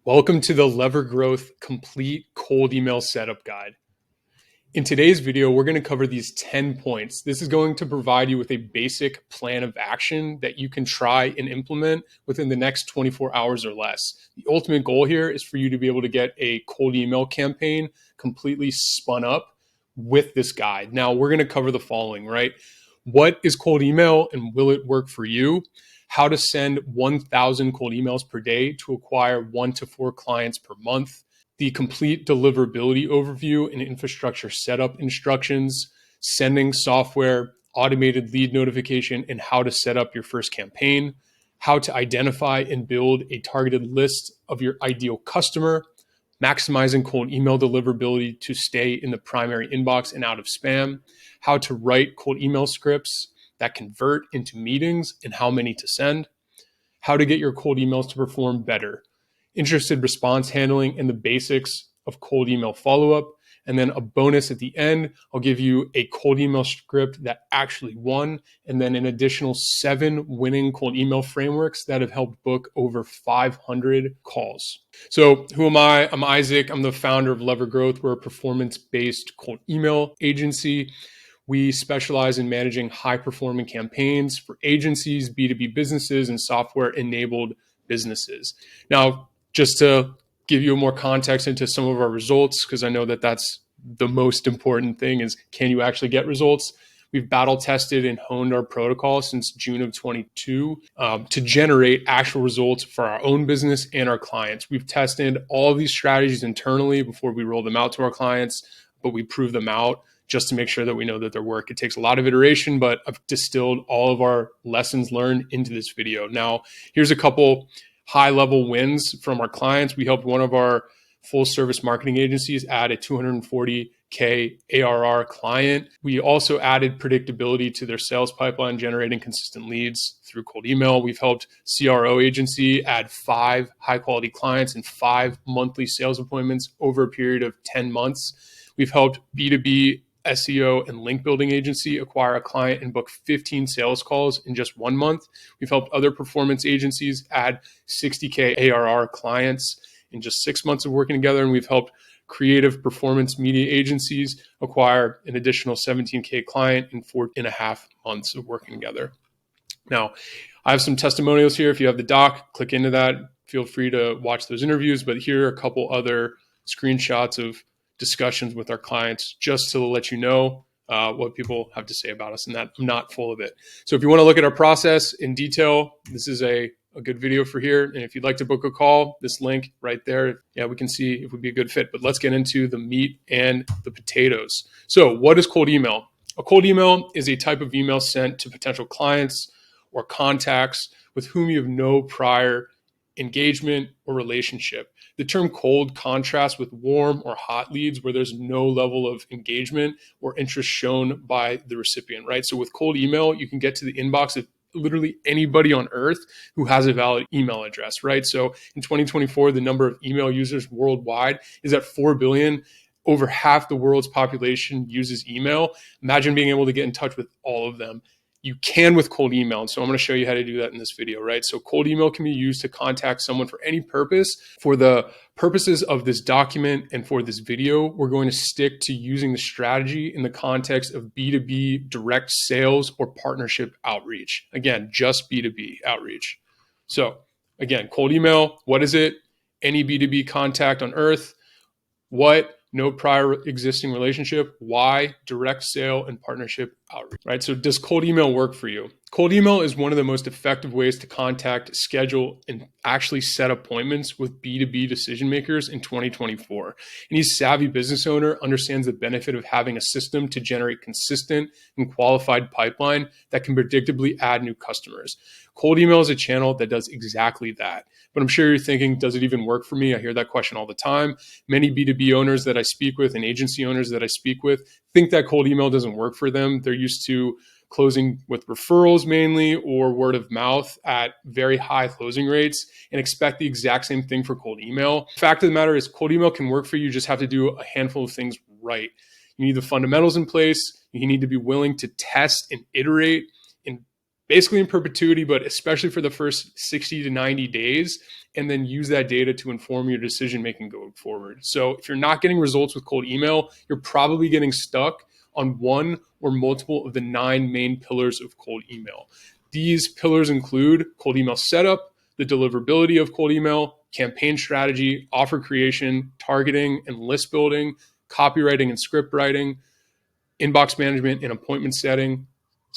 Welcome to the Lever Growth Complete Cold Email Setup Guide. In today's video, we're going to cover these 10 points. This is going to provide you with a basic plan of action that you can try and implement within the next 24 hours or less. The ultimate goal here is for you to be able to get a cold email campaign completely spun up with this guide. Now, we're going to cover the following, right? What is cold email and will it work for you? How to send 1,000 cold emails per day to acquire 1 to 4 clients per month, the complete deliverability overview and infrastructure setup instructions, sending software, automated lead notification, and how to set up your first campaign, how to identify and build a targeted list of your ideal customer, maximizing cold email deliverability to stay in the primary inbox and out of spam, how to write cold email scripts that convert into meetings and how many to send, how to get your cold emails to perform better, interested response handling, and the basics of cold email follow-up. And then a bonus at the end, I'll give you a cold email script that actually won, and then an additional 7 winning cold email frameworks that have helped book over 500 calls. So who am I? I'm Isaac. I'm the founder of Lever Growth. We're a performance-based cold email agency. We specialize in managing high-performing campaigns for agencies, B2B businesses, and software-enabled businesses. Now, just to give you more context into some of our results, because I know that that's the most important thing is, can you actually get results? We've battle tested and honed our protocol since June of 22 to generate actual results for our own business and our clients. We've tested all of these strategies internally before we roll them out to our clients, but we prove them out just to make sure that we know that they work. It takes a lot of iteration, but I've distilled all of our lessons learned into this video. Now, here's a couple high-level wins from our clients. We helped one of our full-service marketing agencies add a 240K ARR client. We also added predictability to their sales pipeline, generating consistent leads through cold email. We've helped CRO agency add 5 high-quality clients and 5 monthly sales appointments over a period of 10 months. We've helped B2B SEO and link building agency acquire a client and book 15 sales calls in just 1 month. We've helped other performance agencies add 60K ARR clients in just 6 months of working together. And we've helped creative performance media agencies acquire an additional 17K client in 4.5 months of working together. Now, I have some testimonials here. If you have the doc, click into that. Feel free to watch those interviews. But here are a couple other screenshots of discussions with our clients just to let you know what people have to say about us, and that I'm not full of it. So if you want to look at our process in detail, this is a good video for here. And if you'd like to book a call, this link right there, we can see if it would be a good fit. But let's get into the meat and the potatoes. So what is cold email? A cold email is a type of email sent to potential clients or contacts with whom you have no prior engagement or relationship. The term cold contrasts with warm or hot leads where there's no level of engagement or interest shown by the recipient, right? So with cold email, you can get to the inbox of literally anybody on earth who has a valid email address, right? So in 2024, the number of email users worldwide is at 4 billion. Over half the world's population uses email. Imagine being able to get in touch with all of them. You can with cold email. And so I'm going to show you how to do that in this video, right? So cold email can be used to contact someone for any purpose. For the purposes of this document and for this video, we're going to stick to using the strategy in the context of B2B direct sales or partnership outreach. Again, just B2B outreach. So again, cold email, what is it? Any B2B contact on earth. What? No prior existing relationship. Why? Direct sale and partnership outreach, right? So does cold email work for you? Cold email is one of the most effective ways to contact, schedule, and actually set appointments with B2B decision makers in 2024. Any savvy business owner understands the benefit of having a system to generate consistent and qualified pipeline that can predictably add new customers. Cold email is a channel that does exactly that. But I'm sure you're thinking, does it even work for me? I hear that question all the time. Many B2B owners that I speak with and agency owners that I speak with think that cold email doesn't work for them. They're used to closing with referrals mainly or word of mouth at very high closing rates and expect the exact same thing for cold email. The fact of the matter is cold email can work for you. You just have to do a handful of things right. You need the fundamentals in place. You need to be willing to test and iterate and basically in perpetuity, but especially for the first 60 to 90 days, and then use that data to inform your decision making going forward. So if you're not getting results with cold email, you're probably getting stuck on one or multiple of the 9 main pillars of cold email. These pillars include cold email setup, the deliverability of cold email, campaign strategy, offer creation, targeting and list building, copywriting and script writing, inbox management and appointment setting,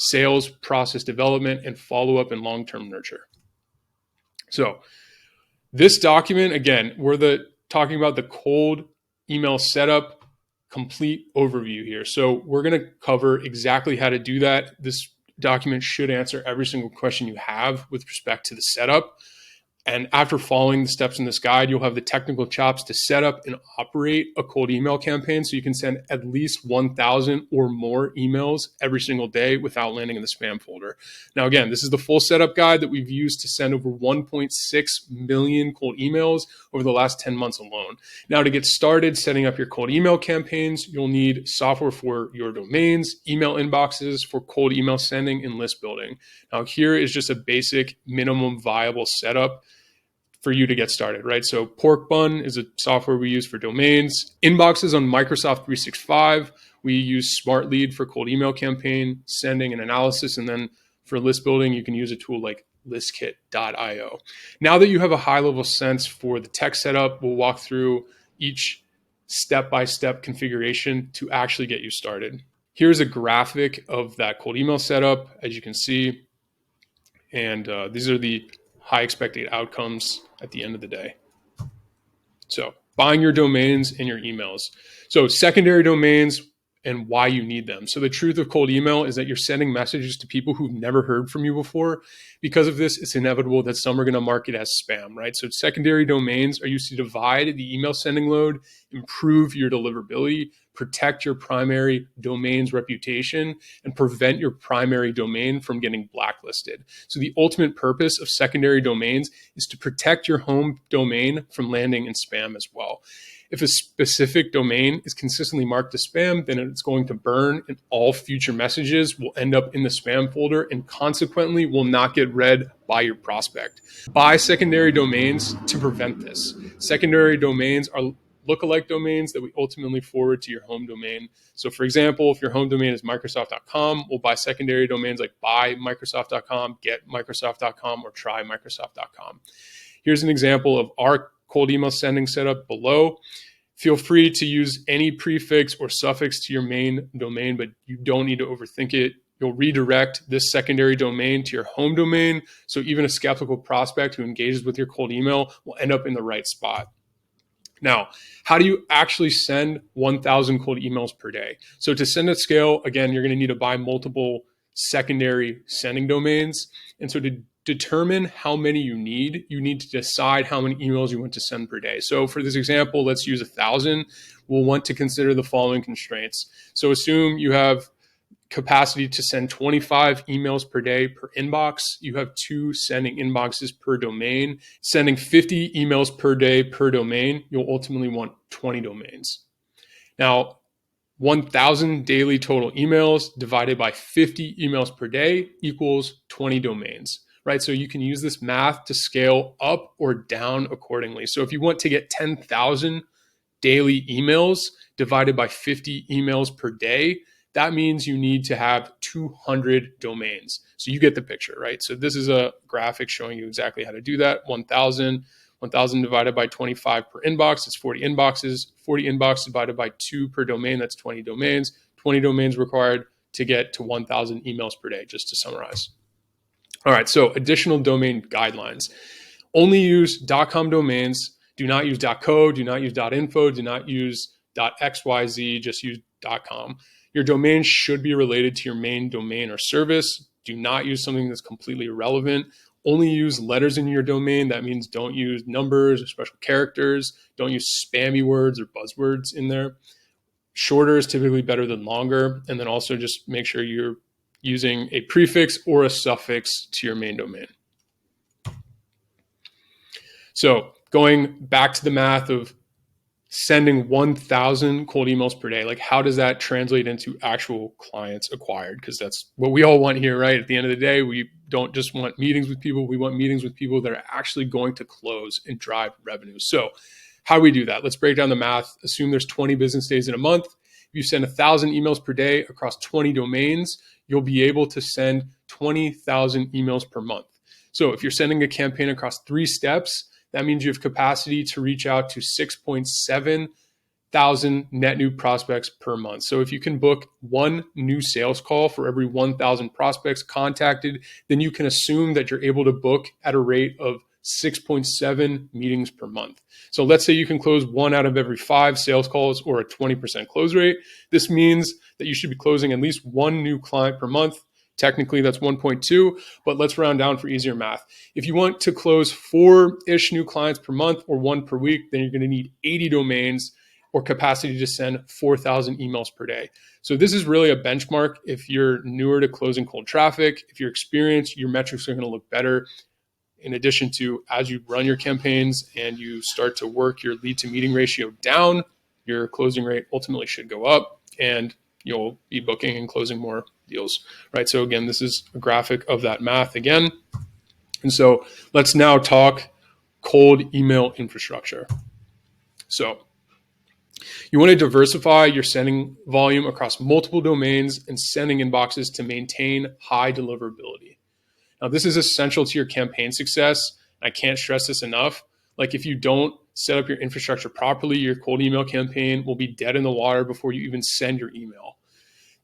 sales, process development, and follow-up and long-term nurture. So this document, again, we're talking about the cold email setup complete overview here. So we're going to cover exactly how to do that. This document should answer every single question you have with respect to the setup. And after following the steps in this guide, you'll have the technical chops to set up and operate a cold email campaign so you can send at least 1,000 or more emails every single day without landing in the spam folder. Now, again, this is the full setup guide that we've used to send over 1.6 million cold emails over the last 10 months alone. Now, to get started setting up your cold email campaigns, you'll need software for your domains, email inboxes for cold email sending, and list building. Now, here is just a basic minimum viable setup for you to get started, right? So Pork Bun is a software we use for domains. Inboxes on Microsoft 365. We use Smart Lead for cold email campaign, sending and analysis. And then for list building, you can use a tool like listkit.io. Now that you have a high level sense for the tech setup, we'll walk through each step-by-step configuration to actually get you started. Here's a graphic of that cold email setup, as you can see. And these are the high expected outcomes at the end of the day. So buying your domains and your emails. So secondary domains and why you need them. So the truth of cold email is that you're sending messages to people who've never heard from you before. Because of this, it's inevitable that some are going to mark it as spam, right? So secondary domains are used to divide the email sending load, improve your deliverability, protect your primary domain's reputation, and prevent your primary domain from getting blacklisted. So the ultimate purpose of secondary domains is to protect your home domain from landing in spam as well. If a specific domain is consistently marked as spam, then it's going to burn and all future messages will end up in the spam folder and consequently will not get read by your prospect. Buy secondary domains to prevent this. Secondary domains are lookalike domains that we ultimately forward to your home domain. So for example, if your home domain is Microsoft.com, we'll buy secondary domains like buymicrosoft.com, getmicrosoft.com, or trymicrosoft.com. Here's an example of our cold email sending setup below. Feel free to use any prefix or suffix to your main domain, but you don't need to overthink it. You'll redirect this secondary domain to your home domain, so even a skeptical prospect who engages with your cold email will end up in the right spot. Now, how do you actually send 1,000 cold emails per day? So to send at scale, again, you're going to need to buy multiple secondary sending domains. And so to determine how many you need to decide how many emails you want to send per day. So for this example, let's use 1,000. We'll want to consider the following constraints. So assume you have capacity to send 25 emails per day per inbox. You have 2 sending inboxes per domain. Sending 50 emails per day per domain, you'll ultimately want 20 domains. Now, 1,000 daily total emails divided by 50 emails per day equals 20 domains, right? So you can use this math to scale up or down accordingly. So if you want to get 10,000 daily emails divided by 50 emails per day, that means you need to have 200 domains. So you get the picture, right? So this is a graphic showing you exactly how to do that. 1,000 divided by 25 per inbox, it's 40 inboxes. 40 inbox divided by 2 per domain, that's 20 domains. 20 domains required to get to 1,000 emails per day, just to summarize. All right, so additional domain guidelines. Only use .com domains. Do not use .co, do not use .info, do not use .xyz, just use .com. Your domain should be related to your main domain or service. Do not use something that's completely irrelevant. Only use letters in your domain. That means don't use numbers or special characters. Don't use spammy words or buzzwords in there. Shorter is typically better than longer. And then also just make sure you're using a prefix or a suffix to your main domain. So going back to the math of sending 1,000 cold emails per day. Like, how does that translate into actual clients acquired? Because that's what we all want here, right? At the end of the day, we don't just want meetings with people. We want meetings with people that are actually going to close and drive revenue. So how do we do that? Let's break down the math. Assume there's 20 business days in a month. If you send 1,000 emails per day across 20 domains, you'll be able to send 20,000 emails per month. So if you're sending a campaign across 3 steps, that means you have capacity to reach out to 6.7 thousand net new prospects per month. So if you can book one new sales call for every 1,000 prospects contacted, then you can assume that you're able to book at a rate of 6.7 meetings per month. So let's say you can close 1 out of every 5 sales calls, or a 20% close rate. This means that you should be closing at least 1 new client per month. Technically, that's 1.2, but let's round down for easier math. If you want to close 4-ish new clients per month, or 1 per week, then you're going to need 80 domains or capacity to send 4,000 emails per day. So this is really a benchmark. If you're newer to closing cold traffic, if you're experienced, your metrics are going to look better. In addition to, as you run your campaigns and you start to work your lead to meeting ratio down, your closing rate ultimately should go up, and you'll be booking and closing more deals, right? So again, this is a graphic of that math again. And so let's now talk cold email infrastructure. So you want to diversify your sending volume across multiple domains and sending inboxes to maintain high deliverability. Now, this is essential to your campaign success. I can't stress this enough. Like, if you don't set up your infrastructure properly, your cold email campaign will be dead in the water before you even send your email.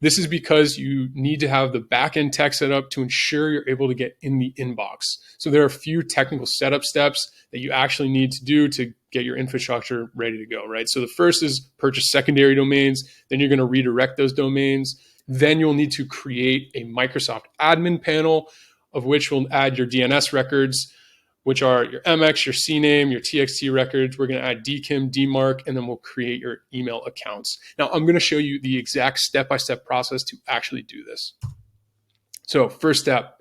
This is because you need to have the backend tech set up to ensure you're able to get in the inbox. So there are a few technical setup steps that you actually need to do to get your infrastructure ready to go, right? So the first is purchase secondary domains. Then you're going to redirect those domains. Then you'll need to create a Microsoft admin panel, of which will add your DNS records, which are your MX, your CNAME, your TXT records. We're going to add DKIM, DMARC, and then we'll create your email accounts. Now, I'm going to show you the exact step-by-step process to actually do this. So first step.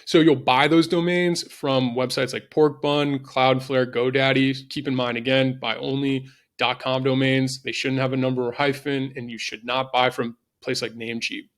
So you'll buy those domains from websites like Porkbun, Cloudflare, GoDaddy. Keep in mind, again, buy only .com domains. They shouldn't have a number or hyphen, and you should not buy from a place like Namecheap.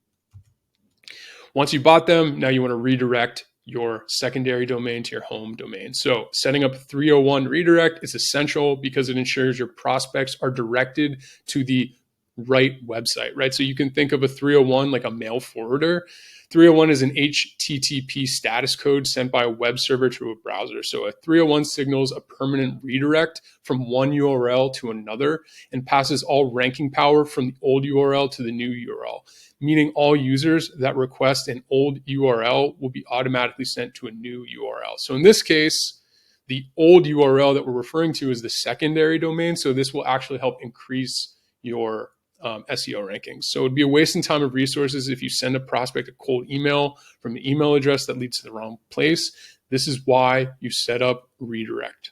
Once you bought them, now you want to redirect your secondary domain to your home domain. So setting up a 301 redirect is essential because it ensures your prospects are directed to the right website, right? So you can think of a 301 like a mail forwarder. 301 is an HTTP status code sent by a web server to a browser. So a 301 signals a permanent redirect from one URL to another and passes all ranking power from the old URL to the new URL, meaning all users that request an old URL will be automatically sent to a new URL. So in this case, the old URL that we're referring to is the secondary domain. So this will actually help increase your SEO rankings. So it'd be a waste of time of resources if you send a prospect a cold email from an email address that leads to the wrong place. This is why you set up redirect.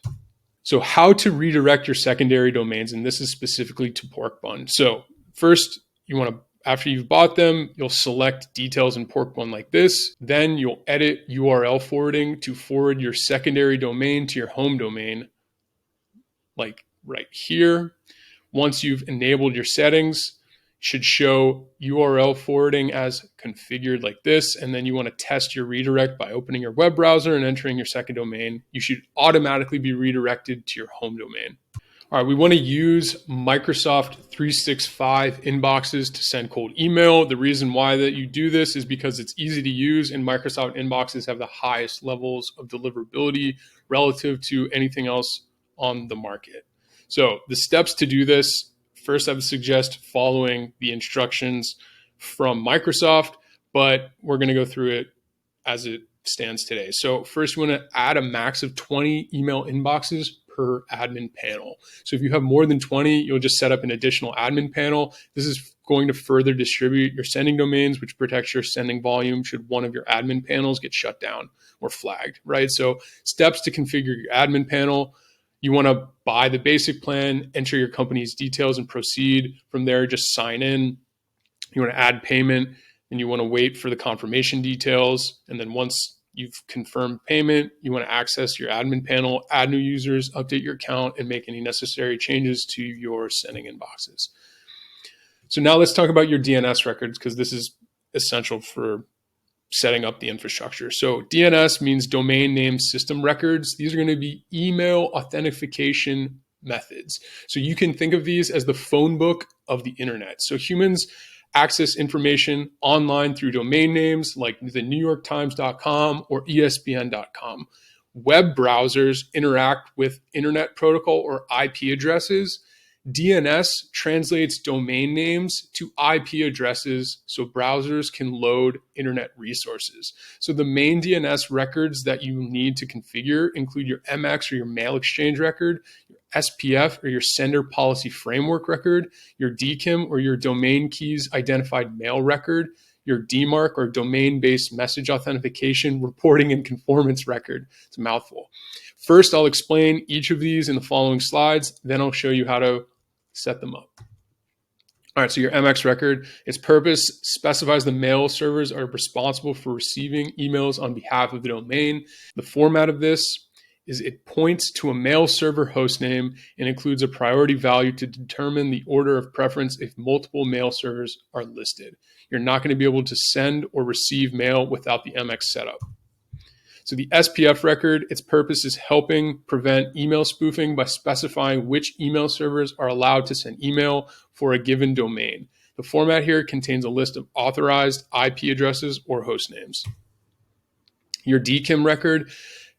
So how to redirect your secondary domains, and this is specifically to Porkbun. So first, you want to, after you've bought them, you'll select details in Porkbun like this. Then you'll edit URL forwarding to forward your secondary domain to your home domain, like right here. Once you've enabled your settings, should show URL forwarding as configured like this. And then you want to test your redirect by opening your web browser and entering your second domain. You should automatically be redirected to your home domain. All right, we want to use Microsoft 365 inboxes to send cold email. The reason why that you do this is because it's easy to use, and Microsoft inboxes have the highest levels of deliverability relative to anything else on the market. So the steps to do this, first I would suggest following the instructions from Microsoft, but we're going to go through it as it stands today. So first, you want to add a max of 20 email inboxes per admin panel. So if you have more than 20, you'll just set up an additional admin panel. This is going to further distribute your sending domains, which protects your sending volume should one of your admin panels get shut down or flagged, right? So steps to configure your admin panel. You want to buy the basic plan, enter your company's details, and proceed. From there, just sign in. You want to add payment, and you want to wait for the confirmation details. And then once you've confirmed payment, you want to access your admin panel, add new users, update your account, and make any necessary changes to your sending inboxes. So now let's talk about your DNS records, because this is essential for setting up the infrastructure. So DNS means domain name system records. These are going to be email authentication methods. So you can think of these as the phone book of the internet. So humans access information online through domain names like the NewYorkTimes.com or ESPN.com. Web browsers interact with Internet Protocol or IP addresses. DNS translates domain names to IP addresses so browsers can load internet resources. So the main DNS records that you need to configure include your MX or your mail exchange record, your SPF or your sender policy framework record, your DKIM or your domain keys identified mail record, your DMARC or domain-based message authentication reporting and conformance record. It's a mouthful. First, I'll explain each of these in the following slides. Then I'll show you how to set them up. All right, so your MX record, its purpose specifies the mail servers are responsible for receiving emails on behalf of the domain. The format of this is it points to a mail server hostname and includes a priority value to determine the order of preference if multiple mail servers are listed. You're not going to be able to send or receive mail without the MX setup. So the SPF record, its purpose is helping prevent email spoofing by specifying which email servers are allowed to send email for a given domain. The format here contains a list of authorized IP addresses or host names. Your DKIM record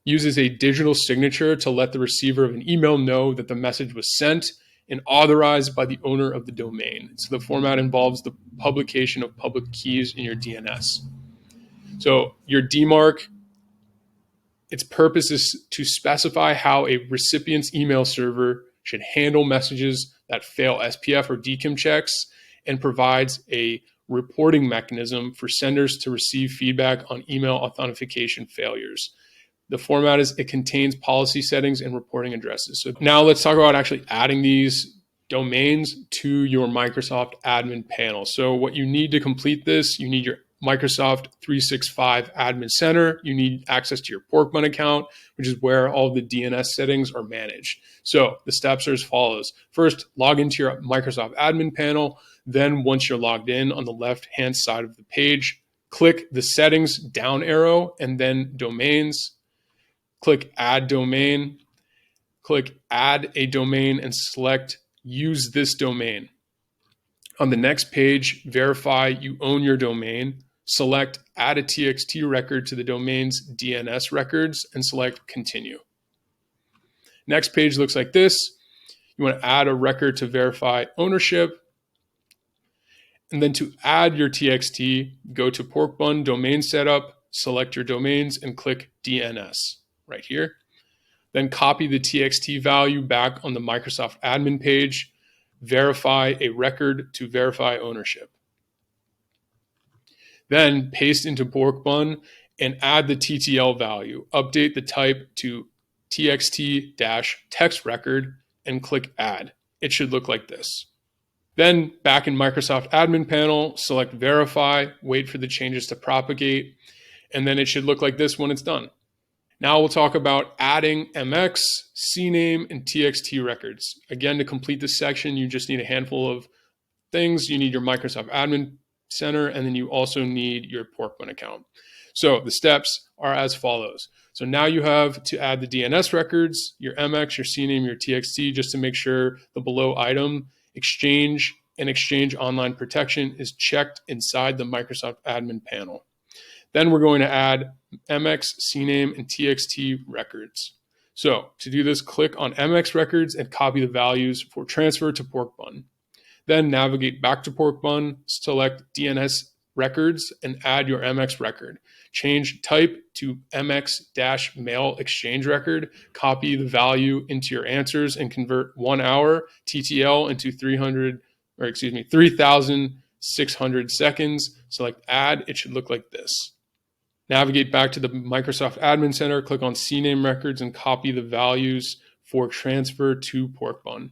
uses a digital signature to let the receiver of an email know that the message was sent and authorized by the owner of the domain. So the format involves the publication of public keys in your DNS. So your DMARC, its purpose is to specify how a recipient's email server should handle messages that fail SPF or DKIM checks and provides a reporting mechanism for senders to receive feedback on email authentication failures. The format is it contains policy settings and reporting addresses. So now let's talk about actually adding these domains to your Microsoft admin panel. So what you need to complete this, you need your Microsoft 365 Admin Center. You need access to your Porkbun account, which is where all the DNS settings are managed. So the steps are as follows. First, log into your Microsoft Admin panel. Then once you're logged in, on the left-hand side of the page, click the settings down arrow and then domains. Click add domain. Click add a domain and select use this domain. On the next page, verify you own your domain. Select add a TXT record to the domain's DNS records and select continue. Next page looks like this. You want to add a record to verify ownership. And then to add your TXT, go to Porkbun domain setup, select your domains and click DNS right here. Then copy the TXT value back on the Microsoft admin page. Verify a record to verify ownership. Then paste into Porkbun and add the TTL value. Update the type to TXT-text record and click add. It should look like this. Then back in Microsoft admin panel, select verify, wait for the changes to propagate, and then it should look like this when it's done. Now we'll talk about adding MX, CNAME, and TXT records. Again, to complete this section, you just need a handful of things. You need your Microsoft Admin Center, and then you also need your Porkbun account. So the steps are as follows. So now you have to add the DNS records, your MX, your CNAME, your TXT, just to make sure the below item, Exchange and Exchange Online Protection, is checked inside the Microsoft Admin panel. Then we're going to add MX, CNAME, and TXT records. So to do this, click on MX records and copy the values for transfer to Porkbun. Then navigate back to Porkbun, select DNS records, and add your MX record. Change type to MX-mail exchange record, copy the value into your answers, and convert 1 hour TTL into 3,600 seconds. Select add. It should look like this. Navigate back to the Microsoft Admin Center, click on CNAME records, and copy the values for transfer to Porkbun.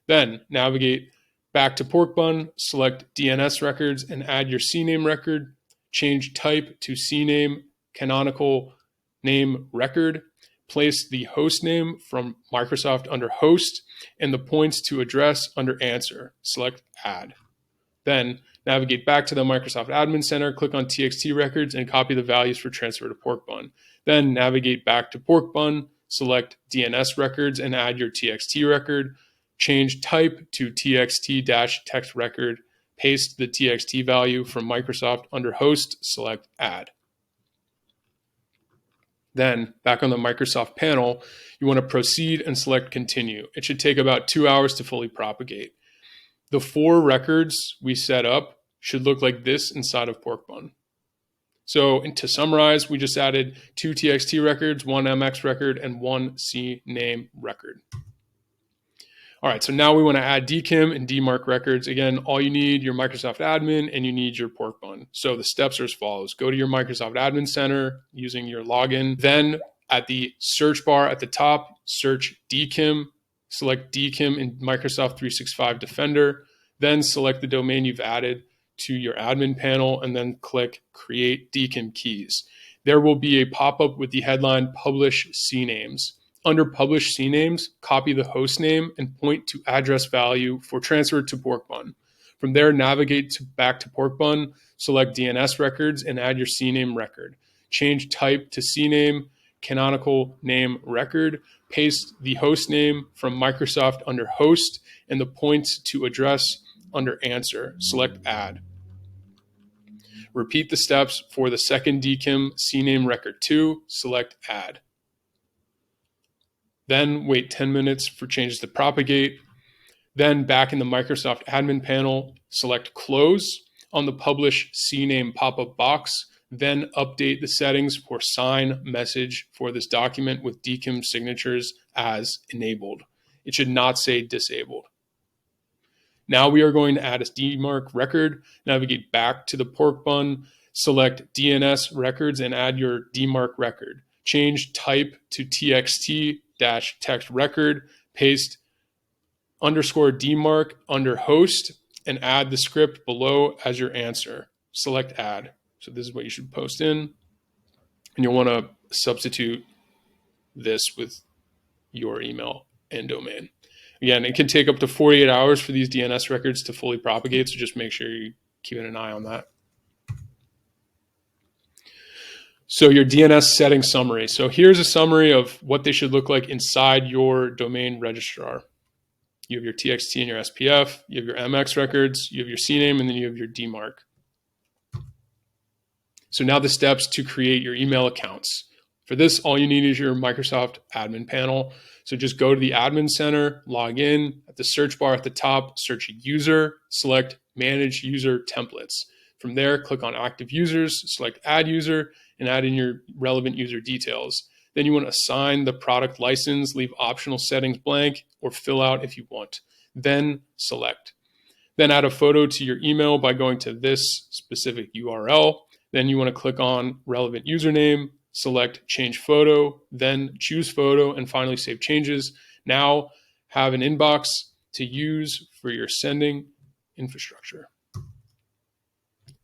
Then navigate back to Porkbun, select DNS records, and add your CNAME record. Change type to CNAME canonical name record, place the host name from Microsoft under host and the points to address under answer. Select add. Then navigate back to the Microsoft Admin Center, click on TXT records and copy the values for transfer to pork bun. Then navigate back to pork bun, select DNS records and add your TXT record. Change type to TXT-text record. Paste the TXT value from Microsoft under host, select add. Then back on the Microsoft panel, you want to proceed and select continue. It should take about 2 hours to fully propagate. The 4 records we set up should look like this inside of pork bun. So to summarize, we just added 2 TXT records, 1 MX record, and 1 CNAME record. All right, so now we want to add DKIM and DMARC records. Again, all you need, your Microsoft admin, and you need your pork bun. So the steps are as follows. Go to your Microsoft Admin Center using your login. Then at the search bar at the top, search DKIM. Select DKIM in Microsoft 365 Defender. Then select the domain you've added to your admin panel, and then click Create DKIM Keys. There will be a pop-up with the headline Publish CNAMEs. Under Publish CNAMEs, copy the host name and point to address value for transfer to pork bun. From there, navigate back to pork bun, select DNS records, and add your CNAME record. Change type to CNAME, canonical name record. Paste the host name from Microsoft under host and the points to address under answer. Select add. Repeat the steps for the second DKIM CNAME record 2. Select add. Then wait 10 minutes for changes to propagate. Then back in the Microsoft admin panel, select close on the publish CNAME pop-up box. Then update the settings for sign message for this document with DKIM signatures as enabled. It should not say disabled. Now we are going to add a DMARC record, navigate back to the pork bun, select DNS records and add your DMARC record. Change type to TXT-text record, paste underscore DMARC under host and add the script below as your answer. Select add. So this is what you should post in. And you'll want to substitute this with your email and domain. Again, it can take up to 48 hours for these DNS records to fully propagate, so just make sure you're keeping an eye on that. So your DNS setting summary. So here's a summary of what they should look like inside your domain registrar. You have your TXT and your SPF, you have your MX records, you have your CNAME, and then you have your DMARC. So now the steps to create your email accounts. For this, all you need is your Microsoft admin panel. So just go to the admin center, log in. At the search bar at the top, search user, select manage user templates. From there, click on active users, select add user, and add in your relevant user details. Then you want to assign the product license, leave optional settings blank, or fill out if you want. Then select. Then add a photo to your email by going to this specific URL. Then you want to click on relevant username, select change photo, then choose photo, and finally save changes. Now have an inbox to use for your sending infrastructure.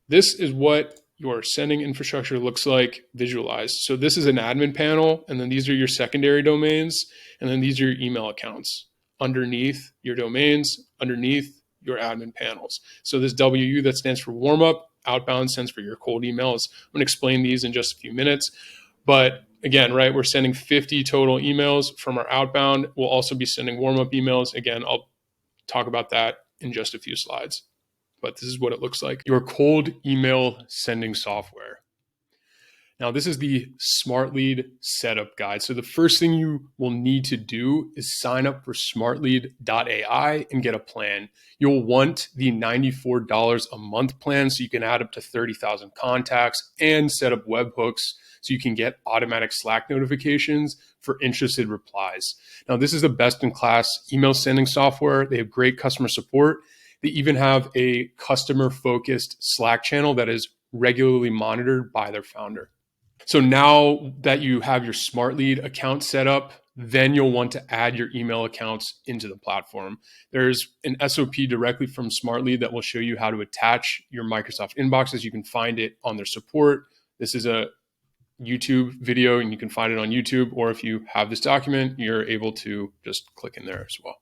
This is what your sending infrastructure looks like visualized. So this is an admin panel, and then these are your secondary domains, and then these are your email accounts underneath your domains, underneath your admin panels. So this WU that stands for warm up, outbound stands for your cold emails. I'm going to explain these in just a few minutes. But again, right, we're sending 50 total emails from our outbound. We'll also be sending warm up emails. Again, I'll talk about that in just a few slides. But this is what it looks like. Your cold email sending software. Now, this is the Smart Lead setup guide. So the first thing you will need to do is sign up for smartlead.ai and get a plan. You'll want the $94 a month plan so you can add up to 30,000 contacts and set up webhooks so you can get automatic Slack notifications for interested replies. Now, this is the best-in-class email sending software. They have great customer support. They even have a customer-focused Slack channel that is regularly monitored by their founder. So now that you have your Smart Lead account set up, then you'll want to add your email accounts into the platform. There's an SOP directly from Smart Lead that will show you how to attach your Microsoft inboxes. You can find it on their support. This is a YouTube video, and you can find it on YouTube, or if you have this document, you're able to just click in there as well.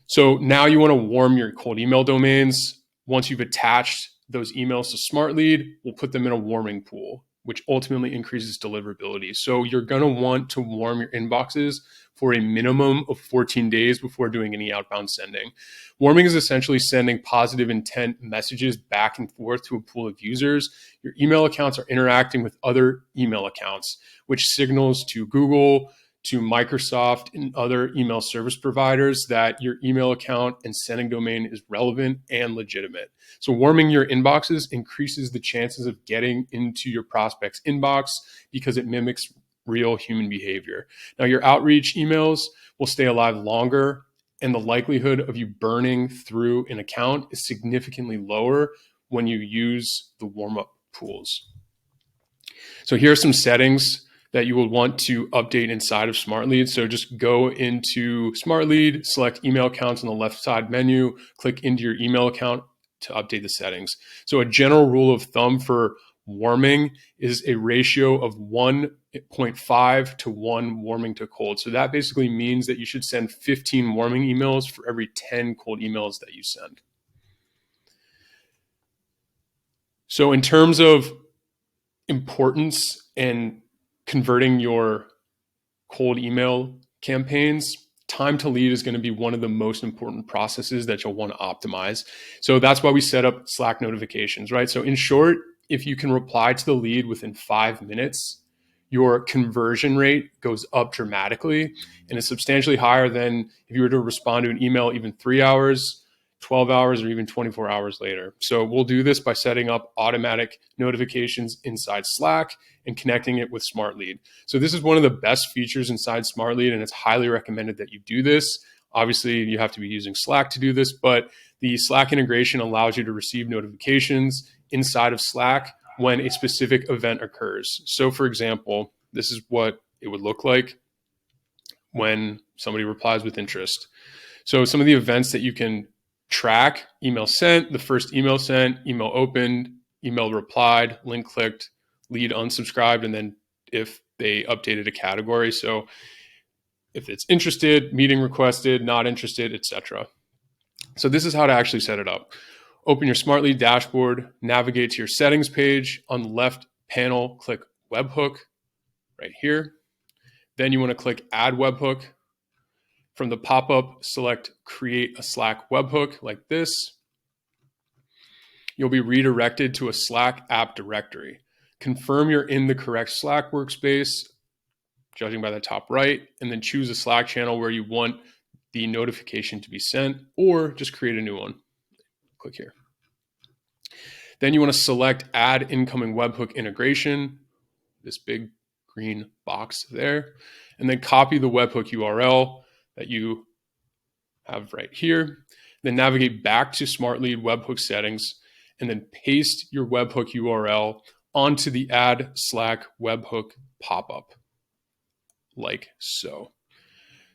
So now you want to warm your cold email domains. Once you've attached those emails to Smart Lead, we'll put them in a warming pool, which ultimately increases deliverability. So you're going to want to warm your inboxes for a minimum of 14 days before doing any outbound sending. Warming is essentially sending positive intent messages back and forth to a pool of users. Your email accounts are interacting with other email accounts, which signals to Google, to Microsoft and other email service providers that your email account and sending domain is relevant and legitimate. So warming your inboxes increases the chances of getting into your prospect's inbox because it mimics real human behavior. Now, your outreach emails will stay alive longer, and the likelihood of you burning through an account is significantly lower when you use the warm-up pools. So here are some settings that you will want to update inside of Smart Lead. So just go into Smart Lead, select email accounts on the left side menu, click into your email account to update the settings. So a general rule of thumb for warming is a ratio of 1.5 to 1 warming to cold. So that basically means that you should send 15 warming emails for every 10 cold emails that you send. So in terms of importance and converting your cold email campaigns, time to lead is going to be one of the most important processes that you'll want to optimize. So that's why we set up Slack notifications, right? So in short, if you can reply to the lead within 5 minutes, your conversion rate goes up dramatically and is substantially higher than if you were to respond to an email even 3 hours, 12 hours, or even 24 hours later. So we'll do this by setting up automatic notifications inside Slack and connecting it with Smart Lead. So this is one of the best features inside Smart Lead, and it's highly recommended that you do this. Obviously, you have to be using Slack to do this, but the Slack integration allows you to receive notifications inside of Slack when a specific event occurs. So for example, this is what it would look like when somebody replies with interest. So some of the events that you can track: email sent, the first email sent, email opened, email replied, link clicked, lead unsubscribed, and then if they updated a category. So if it's interested, meeting requested, not interested, etc. So this is how to actually set it up. Open your Smart Lead dashboard, navigate to your settings page. On the left panel, click webhook right here. Then you want to click add webhook. From the pop-up, select create a Slack webhook like this. You'll be redirected to a Slack app directory. Confirm you're in the correct Slack workspace, judging by the top right, and then choose a Slack channel where you want the notification to be sent, or just create a new one. Click here. Then you want to select add incoming webhook integration, this big green box there, and then copy the webhook URL that you have right here. Then navigate back to Smart Lead webhook settings, and then paste your webhook URL onto the add Slack webhook pop-up, like so.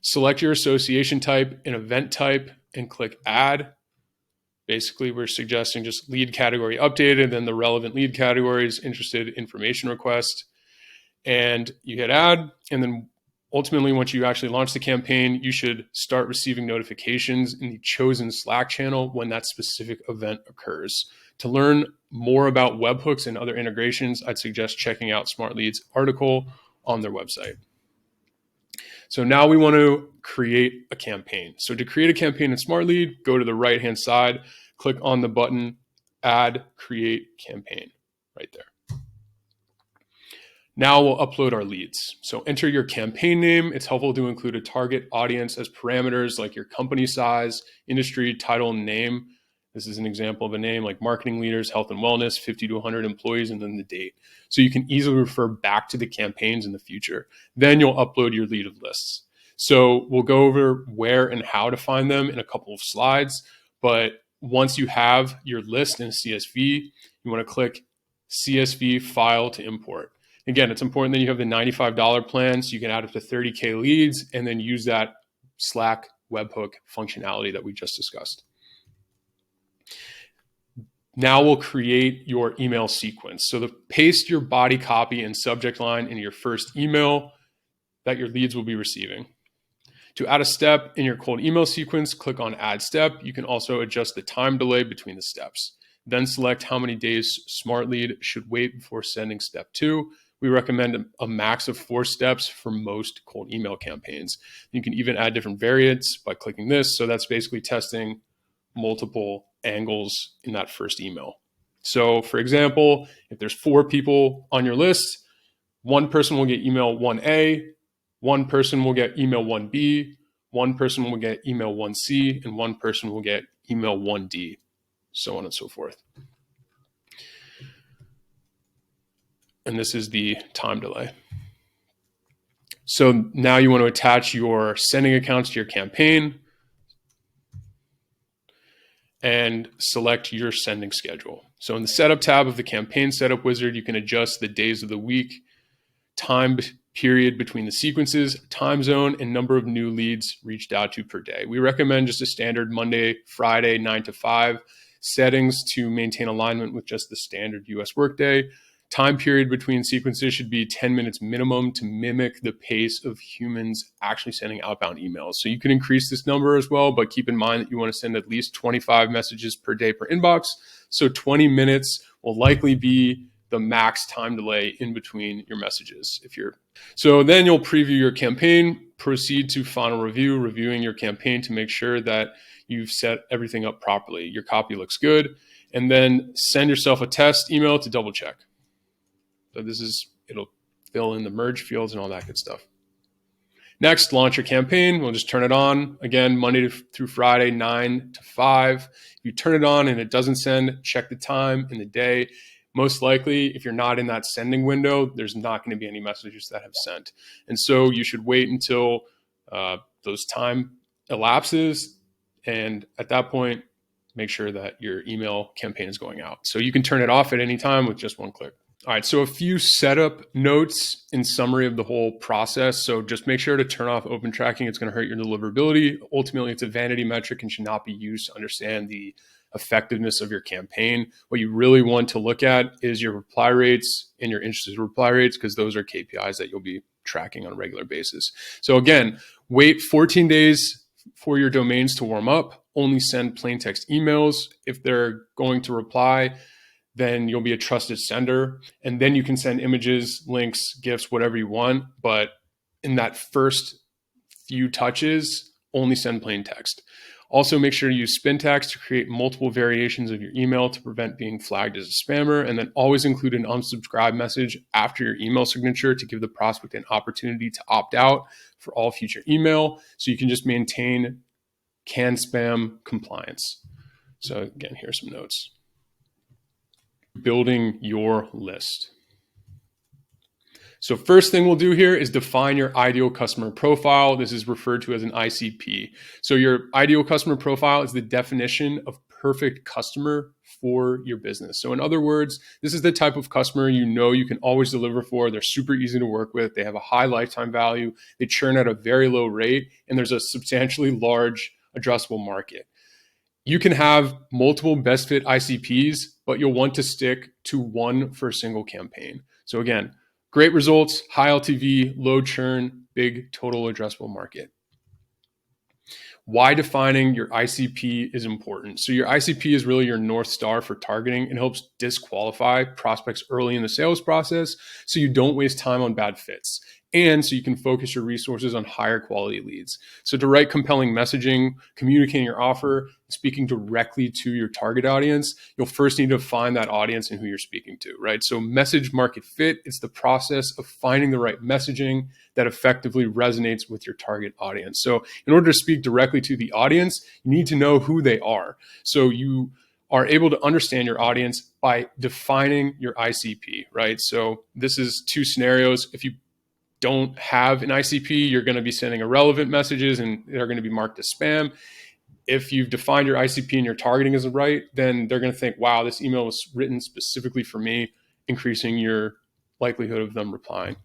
Select your association type and event type and click add. Basically, we're suggesting just lead category updated, then the relevant lead categories, interested, information request, and you hit add. And then ultimately, once you actually launch the campaign, you should start receiving notifications in the chosen Slack channel when that specific event occurs. To learn more about webhooks and other integrations, I'd suggest checking out Smart Lead's article on their website. So now we want to create a campaign. So to create a campaign in Smart Lead, go to the right-hand side, click on the button, Add Create Campaign, right there. Now we'll upload our leads. So enter your campaign name. It's helpful to include a target audience as parameters like your company size, industry, title, and name. This is an example of a name like marketing leaders, health and wellness, 50 to 100 employees, and then the date. So you can easily refer back to the campaigns in the future. Then you'll upload your lead lists. So we'll go over where and how to find them in a couple of slides. But once you have your list in a CSV, you want to click CSV file to import. Again, it's important that you have the $95 plan so you can add up to 30K leads and then use that Slack webhook functionality that we just discussed. Now we'll create your email sequence. So paste your body copy and subject line into your first email that your leads will be receiving. To add a step in your cold email sequence, click on Add Step. You can also adjust the time delay between the steps. Then select how many days Smart Lead should wait before sending step 2. We recommend a max of 4 steps for most cold email campaigns. You can even add different variants by clicking this. So that's basically testing multiple angles in that first email. So for example, if there's 4 people on your list, one person will get email 1A, one person will get email 1B, one person will get email 1C, and one person will get email 1D, so on and so forth. And this is the time delay. So now you want to attach your sending accounts to your campaign and select your sending schedule. So in the setup tab of the campaign setup wizard, you can adjust the days of the week, time period between the sequences, time zone, and number of new leads reached out to per day. We recommend just a standard Monday, Friday, 9 to 5 settings to maintain alignment with just the standard US workday. Time period between sequences should be 10 minutes minimum to mimic the pace of humans actually sending outbound emails. So you can increase this number as well, but keep in mind that you want to send at least 25 messages per day per inbox. So 20 minutes will likely be the max time delay in between your messages. So then you'll preview your campaign, proceed to final review, reviewing your campaign to make sure that you've set everything up properly. Your copy looks good, and then send yourself a test email to double check. So it'll fill in the merge fields and all that good stuff. Next, launch your campaign. We'll just turn it on. Again, Monday through Friday, 9 to 5. If you turn it on and it doesn't send, check the time in the day. Most likely, if you're not in that sending window, there's not going to be any messages that have sent. And so you should wait until those time elapses. And at that point, make sure that your email campaign is going out. So you can turn it off at any time with just one click. All right, so a few setup notes in summary of the whole process. So just make sure to turn off open tracking. It's going to hurt your deliverability. Ultimately, it's a vanity metric and should not be used to understand the effectiveness of your campaign. What you really want to look at is your reply rates and your interested reply rates, because those are KPIs that you'll be tracking on a regular basis. So again, wait 14 days for your domains to warm up. Only send plain text emails. If they're going to reply, then you'll be a trusted sender. And then you can send images, links, GIFs, whatever you want. But in that first few touches, only send plain text. Also, make sure to use spin tags to create multiple variations of your email to prevent being flagged as a spammer. And then always include an unsubscribe message after your email signature to give the prospect an opportunity to opt out for all future email. So you can just maintain CAN spam compliance. So again, here's some notes. Building your list. So first thing we'll do here is define your ideal customer profile. This is referred to as an ICP. So your ideal customer profile is the definition of perfect customer for your business. So in other words, this is the type of customer you know you can always deliver for. They're super easy to work with. They have a high lifetime value. They churn at a very low rate, and there's a substantially large addressable market. You can have multiple best fit ICPs, but you'll want to stick to one for a single campaign. So again, great results, high LTV, low churn, big total addressable market. Why defining your ICP is important. So your ICP is really your North Star for targeting and helps disqualify prospects early in the sales process so you don't waste time on bad fits. And so you can focus your resources on higher quality leads. So to write compelling messaging, communicating your offer, speaking directly to your target audience, you'll first need to find that audience and who you're speaking to, right? So message market fit, it's the process of finding the right messaging that effectively resonates with your target audience. So in order to speak directly to the audience, you need to know who they are. So you are able to understand your audience by defining your ICP, right? So this is 2 scenarios. If you don't have an ICP, you're going to be sending irrelevant messages and they're going to be marked as spam. If you've defined your ICP and your targeting is right, then they're going to think, wow, this email was written specifically for me, increasing your likelihood of them replying.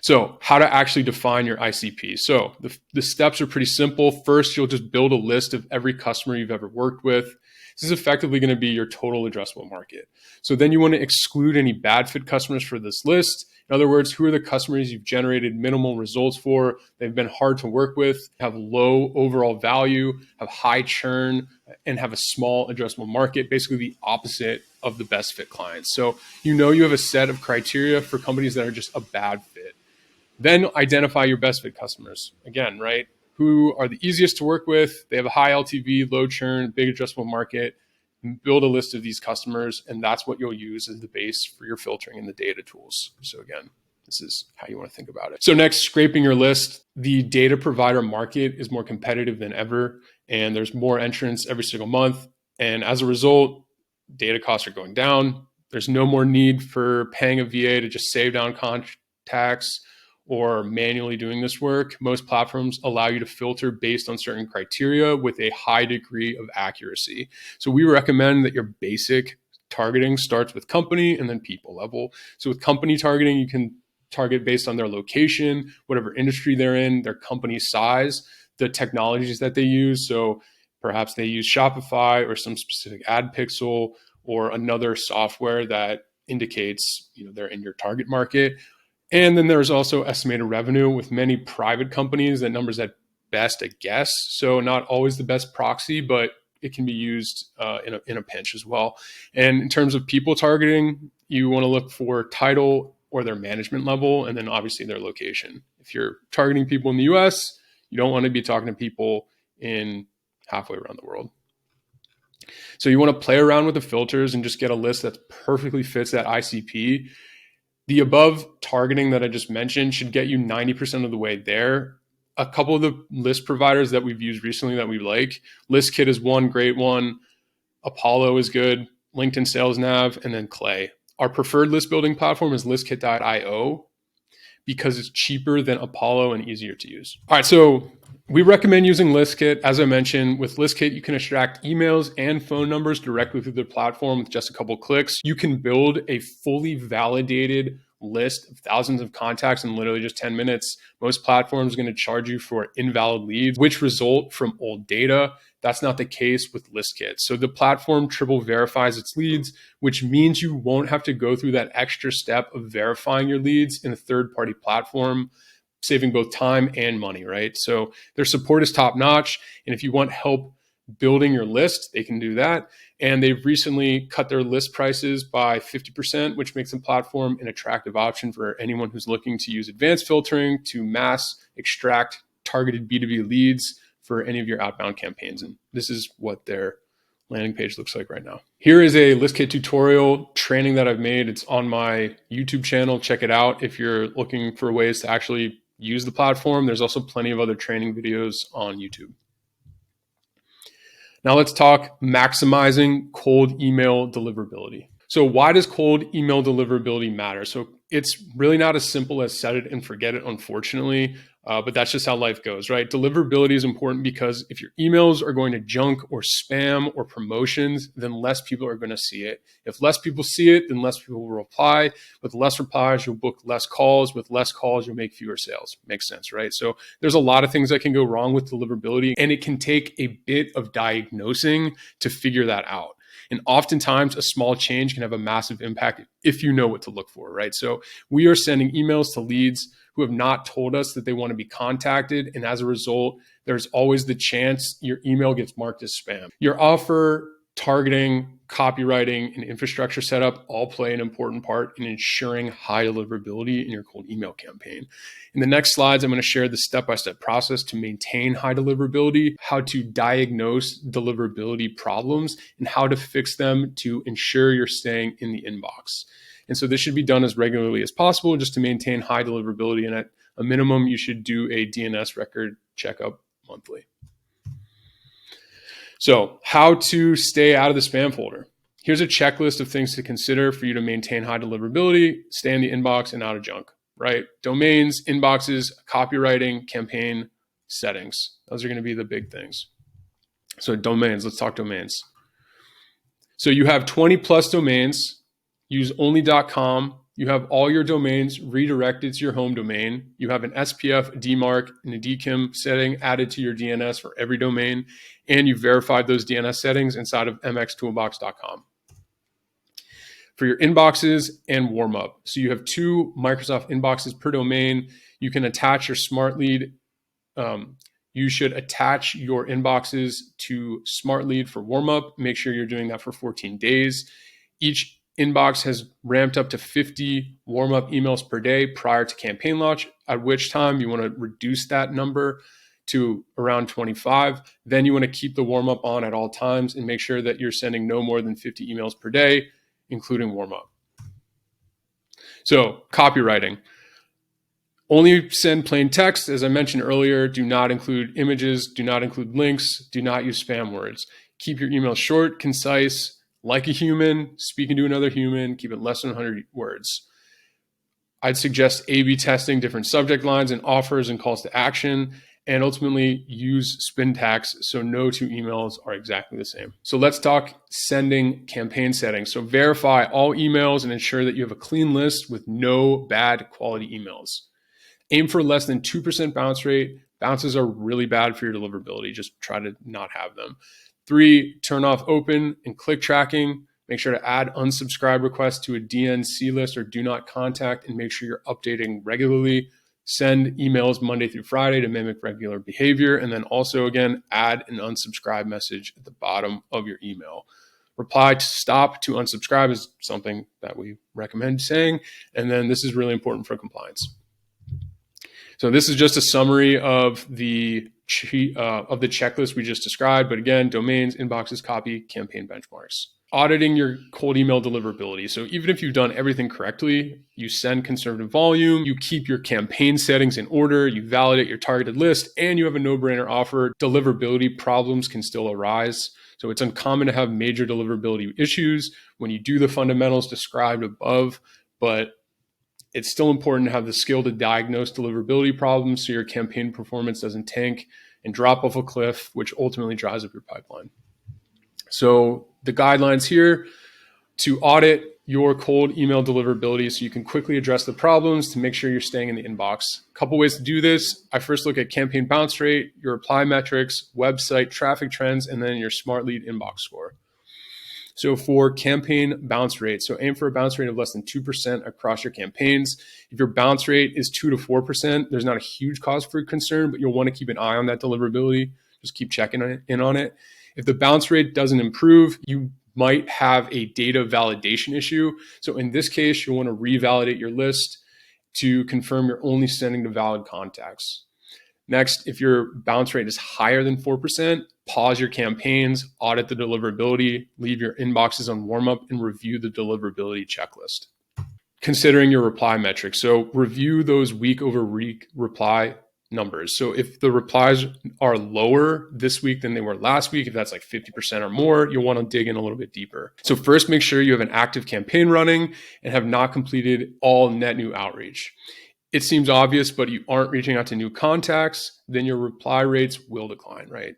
So how to actually define your ICP. So the steps are pretty simple. First, you'll just build a list of every customer you've ever worked with. This is effectively going to be your total addressable market. So then you want to exclude any bad fit customers for this list. In other words, who are the customers you've generated minimal results for? They've been hard to work with, have low overall value, have high churn, and have a small addressable market, basically the opposite of the best fit clients. So you have a set of criteria for companies that are just a bad fit. Then identify your best fit customers. Again, right? Who are the easiest to work with? They have a high LTV, low churn, big addressable market. Build a list of these customers, and that's what you'll use as the base for your filtering and the data tools. So again, this is how you want to think about it. So next, scraping your list. The data provider market is more competitive than ever, and there's more entrants every single month. And as a result, data costs are going down. There's no more need for paying a VA to just save down contacts or manually doing this work. Most platforms allow you to filter based on certain criteria with a high degree of accuracy. So we recommend that your basic targeting starts with company and then people level. So with company targeting, you can target based on their location, whatever industry they're in, their company size, the technologies that they use. So perhaps they use Shopify or some specific ad pixel or another software that indicates they're in your target market. And then there's also estimated revenue. With many private companies, that number's at best a guess. So not always the best proxy, but it can be used in a pinch as well. And in terms of people targeting, you want to look for title or their management level, and then obviously their location. If you're targeting people in the US, you don't want to be talking to people in halfway around the world. So you want to play around with the filters and just get a list that perfectly fits that ICP. The above targeting that I just mentioned should get you 90% of the way there. A couple of the list providers that we've used recently that we like, ListKit is one great one. Apollo is good. LinkedIn Sales Nav, and then Clay. Our preferred list building platform is listkit.io because it's cheaper than Apollo and easier to use. All right, so we recommend using ListKit. As I mentioned, with ListKit, you can extract emails and phone numbers directly through the platform with just a couple clicks. You can build a fully validated list of thousands of contacts in literally just 10 minutes. Most platforms are going to charge you for invalid leads, which result from old data. That's not the case with ListKit. So the platform triple verifies its leads, which means you won't have to go through that extra step of verifying your leads in a third-party platform, saving both time and money, right? So their support is top notch. And if you want help building your list, they can do that. And they've recently cut their list prices by 50%, which makes the platform an attractive option for anyone who's looking to use advanced filtering to mass extract targeted B2B leads for any of your outbound campaigns. And this is what their landing page looks like right now. Here is a ListKit tutorial training that I've made. It's on my YouTube channel. Check it out if you're looking for ways to actually use the platform. There's also plenty of other training videos on YouTube. Now let's talk maximizing cold email deliverability. So why does cold email deliverability matter? So it's really not as simple as set it and forget it, unfortunately, but that's just how life goes, right? Deliverability is important because if your emails are going to junk or spam or promotions, then less people are going to see it. If less people see it, then less people will reply. With less replies, you'll book less calls. With less calls, you'll make fewer sales. Makes sense, right? So there's a lot of things that can go wrong with deliverability, and it can take a bit of diagnosing to figure that out. And oftentimes a small change can have a massive impact if you know what to look for, right? So we are sending emails to leads who have not told us that they want to be contacted. And as a result, there's always the chance your email gets marked as spam. Your offer, targeting, copywriting, and infrastructure setup all play an important part in ensuring high deliverability in your cold email campaign. In the next slides, I'm going to share the step-by-step process to maintain high deliverability, how to diagnose deliverability problems, and how to fix them to ensure you're staying in the inbox. And so this should be done as regularly as possible just to maintain high deliverability. And at a minimum, you should do a DNS record checkup monthly. So how to stay out of the spam folder. Here's a checklist of things to consider for you to maintain high deliverability, stay in the inbox and out of junk, right? Domains, inboxes, copywriting, campaign settings. Those are going to be the big things. So domains, let's talk domains. So you have 20 plus domains. Use only .com You have all your domains redirected to your home domain. You have an SPF, a DMARC, and a DKIM setting added to your DNS for every domain, and you verified those DNS settings inside of mxtoolbox.com. For your inboxes and warm up. So you have 2 Microsoft inboxes per domain. You can attach your smart lead. You should attach your inboxes to smart lead for warm up. Make sure you're doing that for 14 days. Each inbox has ramped up to 50 warm up emails per day prior to campaign launch, at which time you want to reduce that number to around 25. Then you want to keep the warm up on at all times and make sure that you're sending no more than 50 emails per day, including warm up. So copywriting. Only send plain text. As I mentioned earlier, do not include images, do not include links, do not use spam words. Keep your email short, concise, like a human, speaking to another human, keep it less than 100 words. I'd suggest A/B testing different subject lines and offers and calls to action, and ultimately use spin tags so no 2 emails are exactly the same. So let's talk sending campaign settings. So verify all emails and ensure that you have a clean list with no bad quality emails. Aim for less than 2% bounce rate. Bounces are really bad for your deliverability. Just try to not have them. 3, turn off open and click tracking. Make sure to add unsubscribe requests to a DNC list or do not contact, and make sure you're updating regularly. Send emails Monday through Friday to mimic regular behavior. And then also, again, add an unsubscribe message at the bottom of your email. Reply to stop to unsubscribe is something that we recommend saying. And then this is really important for compliance. So this is just a summary of the checklist we just described. But again, domains, inboxes, copy, campaign benchmarks. Auditing your cold email deliverability. So even if you've done everything correctly, you send conservative volume, you keep your campaign settings in order, you validate your targeted list, and you have a no-brainer offer, deliverability problems can still arise. So it's uncommon to have major deliverability issues when you do the fundamentals described above, but it's still important to have the skill to diagnose deliverability problems so your campaign performance doesn't tank and drop off a cliff, which ultimately drives up your pipeline. So the guidelines here to audit your cold email deliverability so you can quickly address the problems to make sure you're staying in the inbox. A couple ways to do this. I first look at campaign bounce rate, your reply metrics, website traffic trends, and then your smart lead inbox score. So for campaign bounce rate, so aim for a bounce rate of less than 2% across your campaigns. If your bounce rate is 2 to 4%, there's not a huge cause for concern, but you'll want to keep an eye on that deliverability. Just keep checking in on it. If the bounce rate doesn't improve, you might have a data validation issue. So in this case, you'll want to revalidate your list to confirm you're only sending to valid contacts. Next, if your bounce rate is higher than 4%, pause your campaigns, audit the deliverability, leave your inboxes on warm up, and review the deliverability checklist. Considering your reply metrics. So review those week over week reply numbers. So if the replies are lower this week than they were last week, if that's like 50% or more, you'll want to dig in a little bit deeper. So first, make sure you have an active campaign running and have not completed all net new outreach. It seems obvious, but you aren't reaching out to new contacts, then your reply rates will decline, right?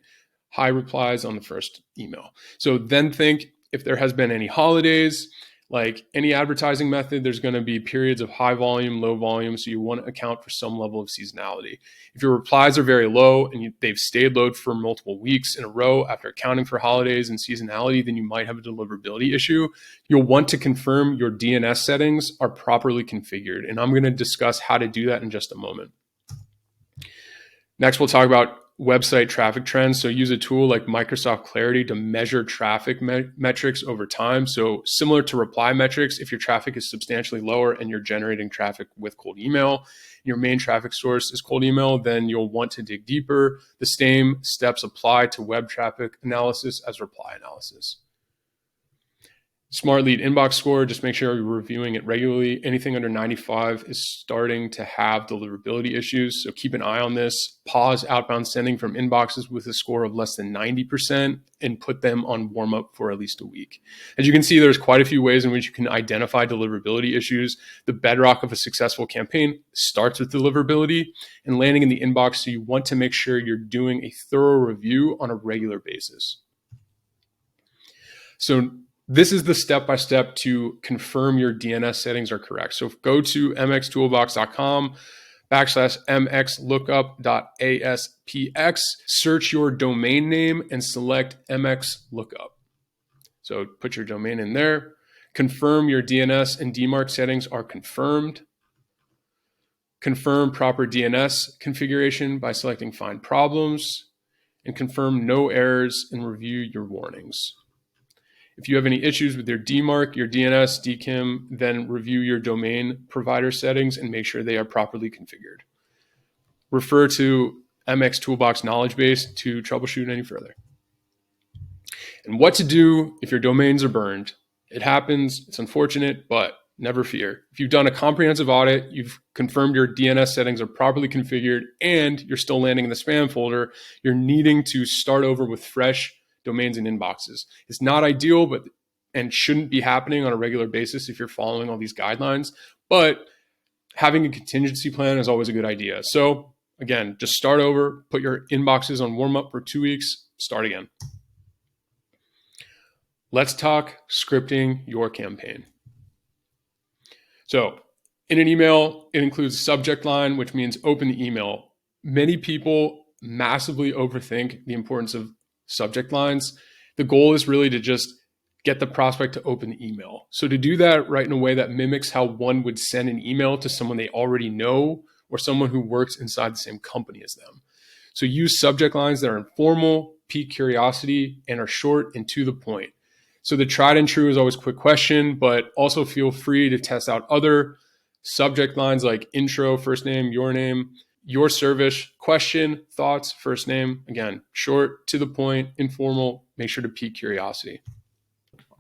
High replies on the first email. So then think if there has been any holidays, like any advertising method, there's going to be periods of high volume, low volume. So you want to account for some level of seasonality. If your replies are very low and they've stayed low for multiple weeks in a row after accounting for holidays and seasonality, then you might have a deliverability issue. You'll want to confirm your DNS settings are properly configured. And I'm going to discuss how to do that in just a moment. Next, we'll talk about website traffic trends. So use a tool like Microsoft Clarity to measure traffic metrics over time. So similar to reply metrics, if your traffic is substantially lower and you're generating traffic with cold email, your main traffic source is cold email, then you'll want to dig deeper. The same steps apply to web traffic analysis as reply analysis. Smart lead inbox score, just make sure you're reviewing it regularly. Anything under 95 is starting to have deliverability issues. So keep an eye on this. Pause outbound sending from inboxes with a score of less than 90% and put them on warm up for at least a week. As you can see, there's quite a few ways in which you can identify deliverability issues. The bedrock of a successful campaign starts with deliverability and landing in the inbox. So you want to make sure you're doing a thorough review on a regular basis. So This is the step-by-step to confirm your DNS settings are correct. So go to mxtoolbox.com/mxlookup.aspx, search your domain name and select mxlookup. So put your domain in there. Confirm your DNS and DMARC settings are confirmed. Confirm proper DNS configuration by selecting Find Problems, and confirm no errors and review your warnings. If you have any issues with your DMARC, your DNS, DKIM, then review your domain provider settings and make sure they are properly configured. Refer to MX Toolbox knowledge base to troubleshoot any further. And what to do if your domains are burned. It happens, it's unfortunate, but never fear. If you've done a comprehensive audit, you've confirmed your DNS settings are properly configured, and you're still landing in the spam folder, you're needing to start over with fresh domains and inboxes. It's not ideal, and shouldn't be happening on a regular basis if you're following all these guidelines, but having a contingency plan is always a good idea. So again, just start over, put your inboxes on warm up for 2 weeks, start again. Let's talk scripting your campaign. So in an email, it includes subject line, which means open the email. Many people massively overthink the importance of subject lines. The goal is really to just get the prospect to open the email. So to do that, write in a way that mimics how one would send an email to someone they already know or someone who works inside the same company as them. So use subject lines that are informal, pique curiosity, and are short and to the point. So the tried and true is always quick question, but also feel free to test out other subject lines like intro, first name, your service, question, thoughts, first name. Again, short, to the point, informal, make sure to pique curiosity.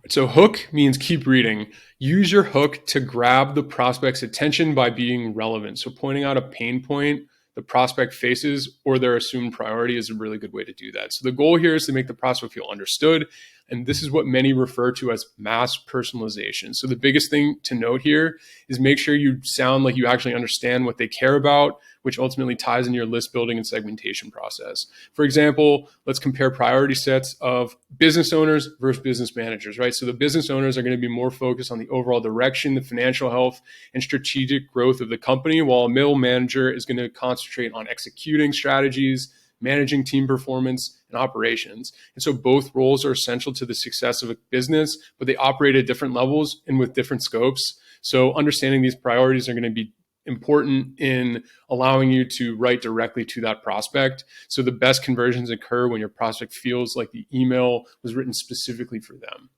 So hook means keep reading. Use your hook to grab the prospect's attention by being relevant. So pointing out a pain point the prospect faces or their assumed priority is a really good way to do that. So the goal here is to make the prospect feel understood. And this is what many refer to as mass personalization. So the biggest thing to note here is make sure you sound like you actually understand what they care about, which ultimately ties into your list building and segmentation process. For example, let's compare priority sets of business owners versus business managers, right? So the business owners are going to be more focused on the overall direction, the financial health, and strategic growth of the company, while a middle manager is going to concentrate on executing strategies, managing team performance, and operations. And so both roles are essential to the success of a business, but they operate at different levels and with different scopes. So understanding these priorities are going to be important in allowing you to write directly to that prospect. So the best conversions occur when your prospect feels like the email was written specifically for them.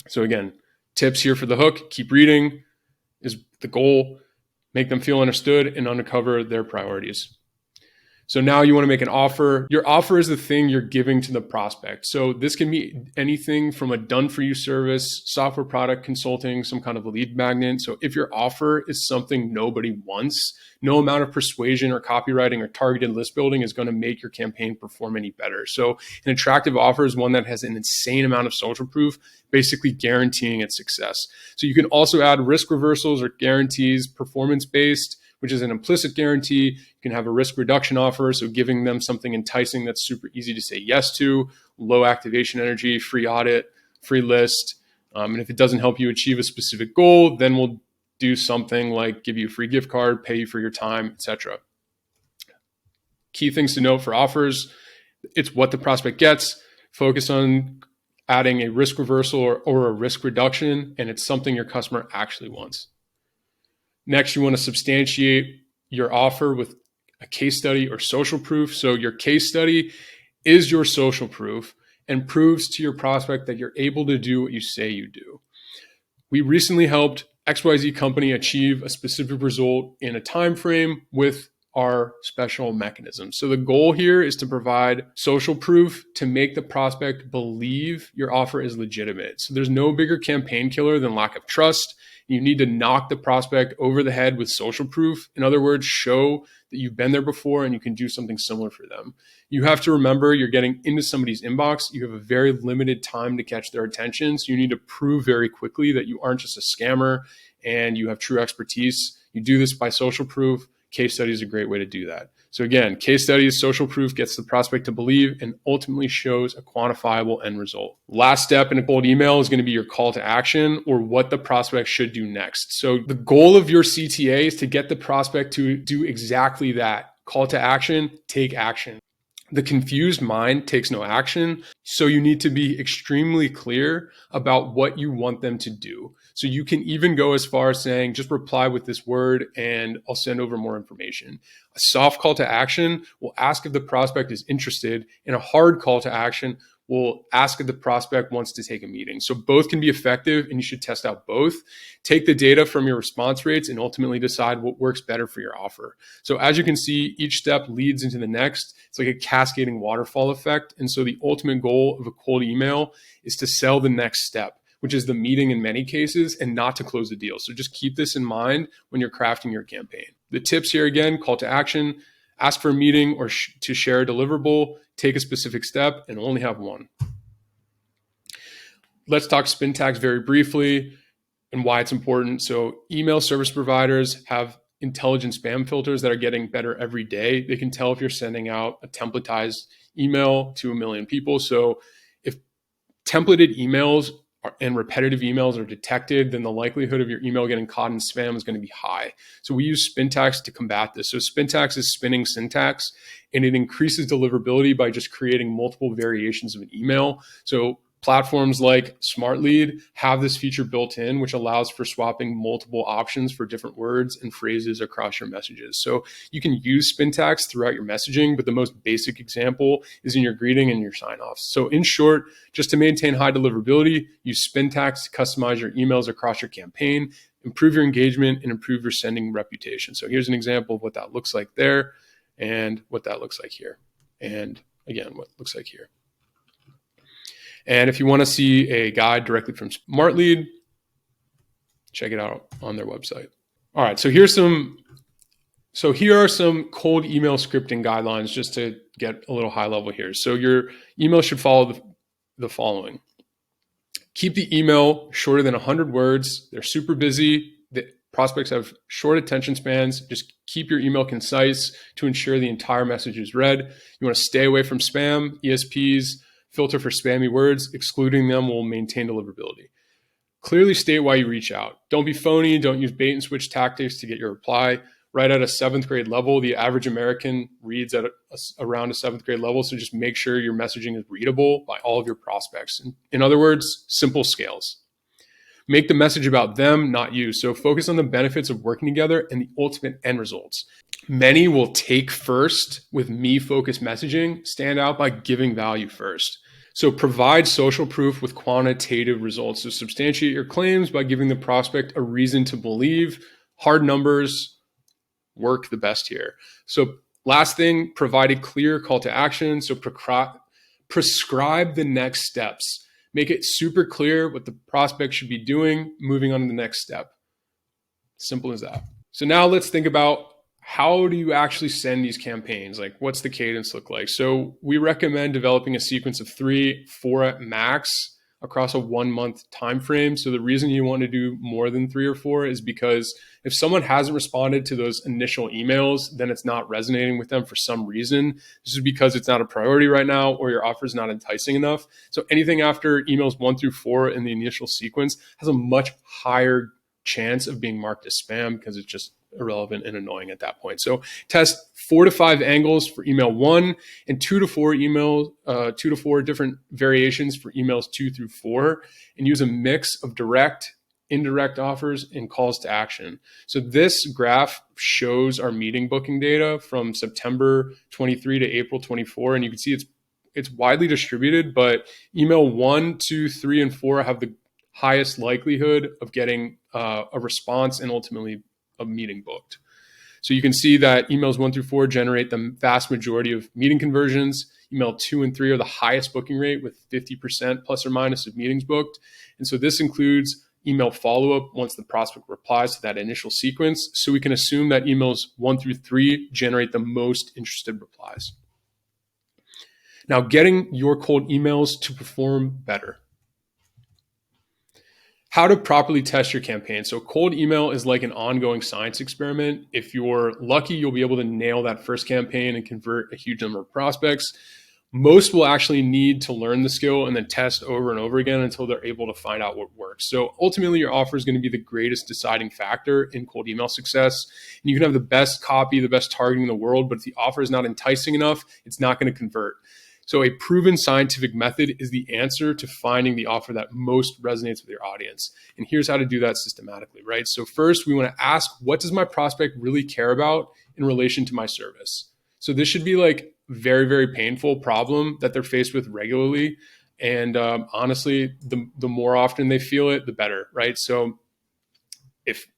So again, tips here for the hook: keep reading is the goal, make them feel understood and uncover their priorities. So now you want to make an offer. Your offer is the thing you're giving to the prospect. So this can be anything from a done-for-you service, software product, consulting, some kind of a lead magnet. So if your offer is something nobody wants, no amount of persuasion or copywriting or targeted list building is going to make your campaign perform any better. So an attractive offer is one that has an insane amount of social proof, basically guaranteeing its success. So you can also add risk reversals or guarantees, performance-based, which is an implicit guarantee. You can have a risk reduction offer, so giving them something enticing that's super easy to say yes to, low activation energy, free audit, free list. And if it doesn't help you achieve a specific goal, then we'll do something like give you a free gift card, pay you for your time, etc. Key things to note for offers: it's what the prospect gets. Focus on adding a risk reversal or a risk reduction, and it's something your customer actually wants. Next, you want to substantiate your offer with a case study or social proof. So your case study is your social proof and proves to your prospect that you're able to do what you say you do. We recently helped XYZ company achieve a specific result in a time frame with our special mechanism. So the goal here is to provide social proof to make the prospect believe your offer is legitimate. So there's no bigger campaign killer than lack of trust. You need to knock the prospect over the head with social proof. In other words, show that you've been there before and you can do something similar for them. You have to remember you're getting into somebody's inbox. You have a very limited time to catch their attention. So you need to prove very quickly that you aren't just a scammer and you have true expertise. You do this by social proof. Case study is a great way to do that. So again, case studies, social proof gets the prospect to believe and ultimately shows a quantifiable end result. Last step in a cold email is going to be your call to action, or what the prospect should do next. So the goal of your CTA is to get the prospect to do exactly that. Call to action, take action. The confused mind takes no action. So you need to be extremely clear about what you want them to do. So you can even go as far as saying, just reply with this word and I'll send over more information. A soft call to action will ask if the prospect is interested, and a hard call to action will ask if the prospect wants to take a meeting. So both can be effective, and you should test out both. Take the data from your response rates and ultimately decide what works better for your offer. So as you can see, each step leads into the next. It's like a cascading waterfall effect. And so the ultimate goal of a cold email is to sell the next step, which is the meeting in many cases, and not to close the deal. So just keep this in mind when you're crafting your campaign. The tips here again: call to action, ask for a meeting or to share a deliverable, take a specific step, and only have one. Let's talk spin tags very briefly and why it's important. So email service providers have intelligent spam filters that are getting better every day. They can tell if you're sending out a templatized email to 1 million people. So if templated emails and repetitive emails are detected, then the likelihood of your email getting caught in spam is going to be high. So we use spin tags to combat this. So spin tags is spinning syntax, and it increases deliverability by just creating multiple variations of an email. So platforms like SmartLead have this feature built in, which allows for swapping multiple options for different words and phrases across your messages. So you can use spin tags throughout your messaging, but the most basic example is in your greeting and your sign-offs. So in short, just to maintain high deliverability, use spin tags to customize your emails across your campaign, improve your engagement, and improve your sending reputation. So here's an example of what that looks like there, and what that looks like here. And again, what it looks like here. And if you want to see a guide directly from SmartLead, check it out on their website. All right, so here are some cold email scripting guidelines, just to get a little high level here. So your email should follow the following. Keep the email shorter than 100 words. They're super busy. The prospects have short attention spans. Just keep your email concise to ensure the entire message is read. You want to stay away from spam, ESPs, filter for spammy words. Excluding them will maintain deliverability. Clearly state why you reach out. Don't be phony. Don't use bait and switch tactics to get your reply. Right at a 7th grade level, the average American reads at around a 7th grade level. So just make sure your messaging is readable by all of your prospects. In other words, simple scales. Make the message about them, not you. So focus on the benefits of working together and the ultimate end results. Many will take first with me-focused messaging, stand out by giving value first. So provide social proof with quantitative results. So substantiate your claims by giving the prospect a reason to believe. Hard numbers work the best here. So last thing, provide a clear call to action. So prescribe the next steps. Make it super clear what the prospect should be doing, moving on to the next step. Simple as that. So now let's think about, how do you actually send these campaigns? Like, what's the cadence look like? So we recommend developing a sequence of 3, 4 at max across a 1-month time frame. So the reason you want to do more than 3 or 4 is because if someone hasn't responded to those initial emails, then it's not resonating with them for some reason. This is because it's not a priority right now, or your offer is not enticing enough. So anything after emails 1 through 4 in the initial sequence has a much higher chance of being marked as spam, because it's just irrelevant and annoying at that point. So test 4 to 5 angles for email 1 and 2 to 4 different variations for emails 2 through 4, and use a mix of direct, indirect offers and calls to action. So this graph shows our meeting booking data from September 23 to April 24. And you can see it's widely distributed, but email 1, 2, 3, and 4 have the highest likelihood of getting a response and ultimately a meeting booked. So you can see that emails 1 through 4 generate the vast majority of meeting conversions. Email 2 and 3 are the highest booking rate, with 50% plus or minus of meetings booked. And so this includes email follow-up once the prospect replies to that initial sequence. So we can assume that emails 1 through 3 generate the most interested replies. Now, getting your cold emails to perform better. How to properly test your campaign. So cold email is like an ongoing science experiment. If you're lucky, you'll be able to nail that first campaign and convert a huge number of prospects. Most will actually need to learn the skill and then test over and over again until they're able to find out what works. So ultimately, your offer is going to be the greatest deciding factor in cold email success. And you can have the best copy, the best targeting in the world, but if the offer is not enticing enough, it's not going to convert. So a proven scientific method is the answer to finding the offer that most resonates with your audience. And here's how to do that systematically, right? So first, we want to ask, what does my prospect really care about in relation to my service? So this should be like very, very painful problem that they're faced with regularly. And honestly, the more often they feel it, the better, right? So if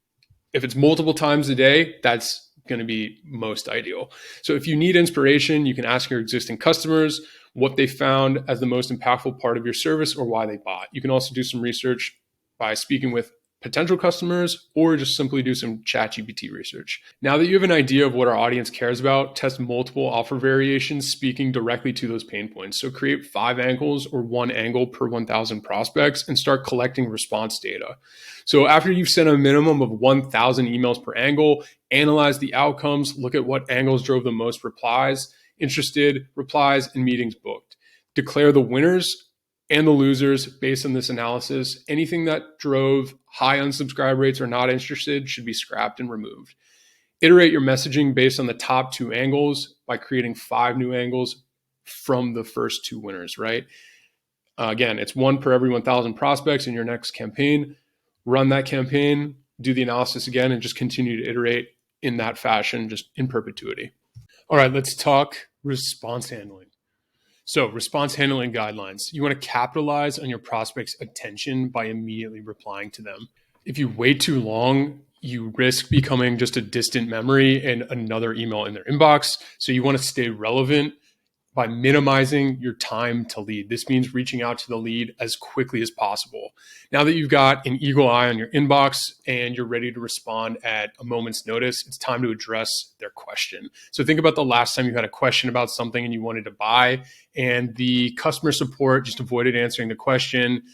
it's multiple times a day, that's going to be most ideal. So if you need inspiration, you can ask your existing customers what they found as the most impactful part of your service or why they bought. You can also do some research by speaking with potential customers or just simply do some ChatGPT research. Now that you have an idea of what our audience cares about, test multiple offer variations speaking directly to those pain points. So create 5 angles or 1 angle per 1,000 prospects and start collecting response data. So after you've sent a minimum of 1,000 emails per angle, analyze the outcomes, look at what angles drove the most replies, interested, replies, and meetings booked. Declare the winners and the losers based on this analysis. Anything that drove high unsubscribe rates or not interested should be scrapped and removed. Iterate your messaging based on the top 2 angles by creating 5 new angles from the first 2 winners, right? Again, it's 1 per every 1,000 prospects in your next campaign. Run that campaign, do the analysis again, and just continue to iterate in that fashion, just in perpetuity. All right, let's talk response handling. So response handling guidelines. You want to capitalize on your prospect's attention by immediately replying to them. If you wait too long, you risk becoming just a distant memory and another email in their inbox. So you want to stay relevant by minimizing your time to lead. This means reaching out to the lead as quickly as possible. Now that you've got an eagle eye on your inbox and you're ready to respond at a moment's notice, it's time to address their question. So think about the last time you had a question about something and you wanted to buy, and the customer support just avoided answering the question.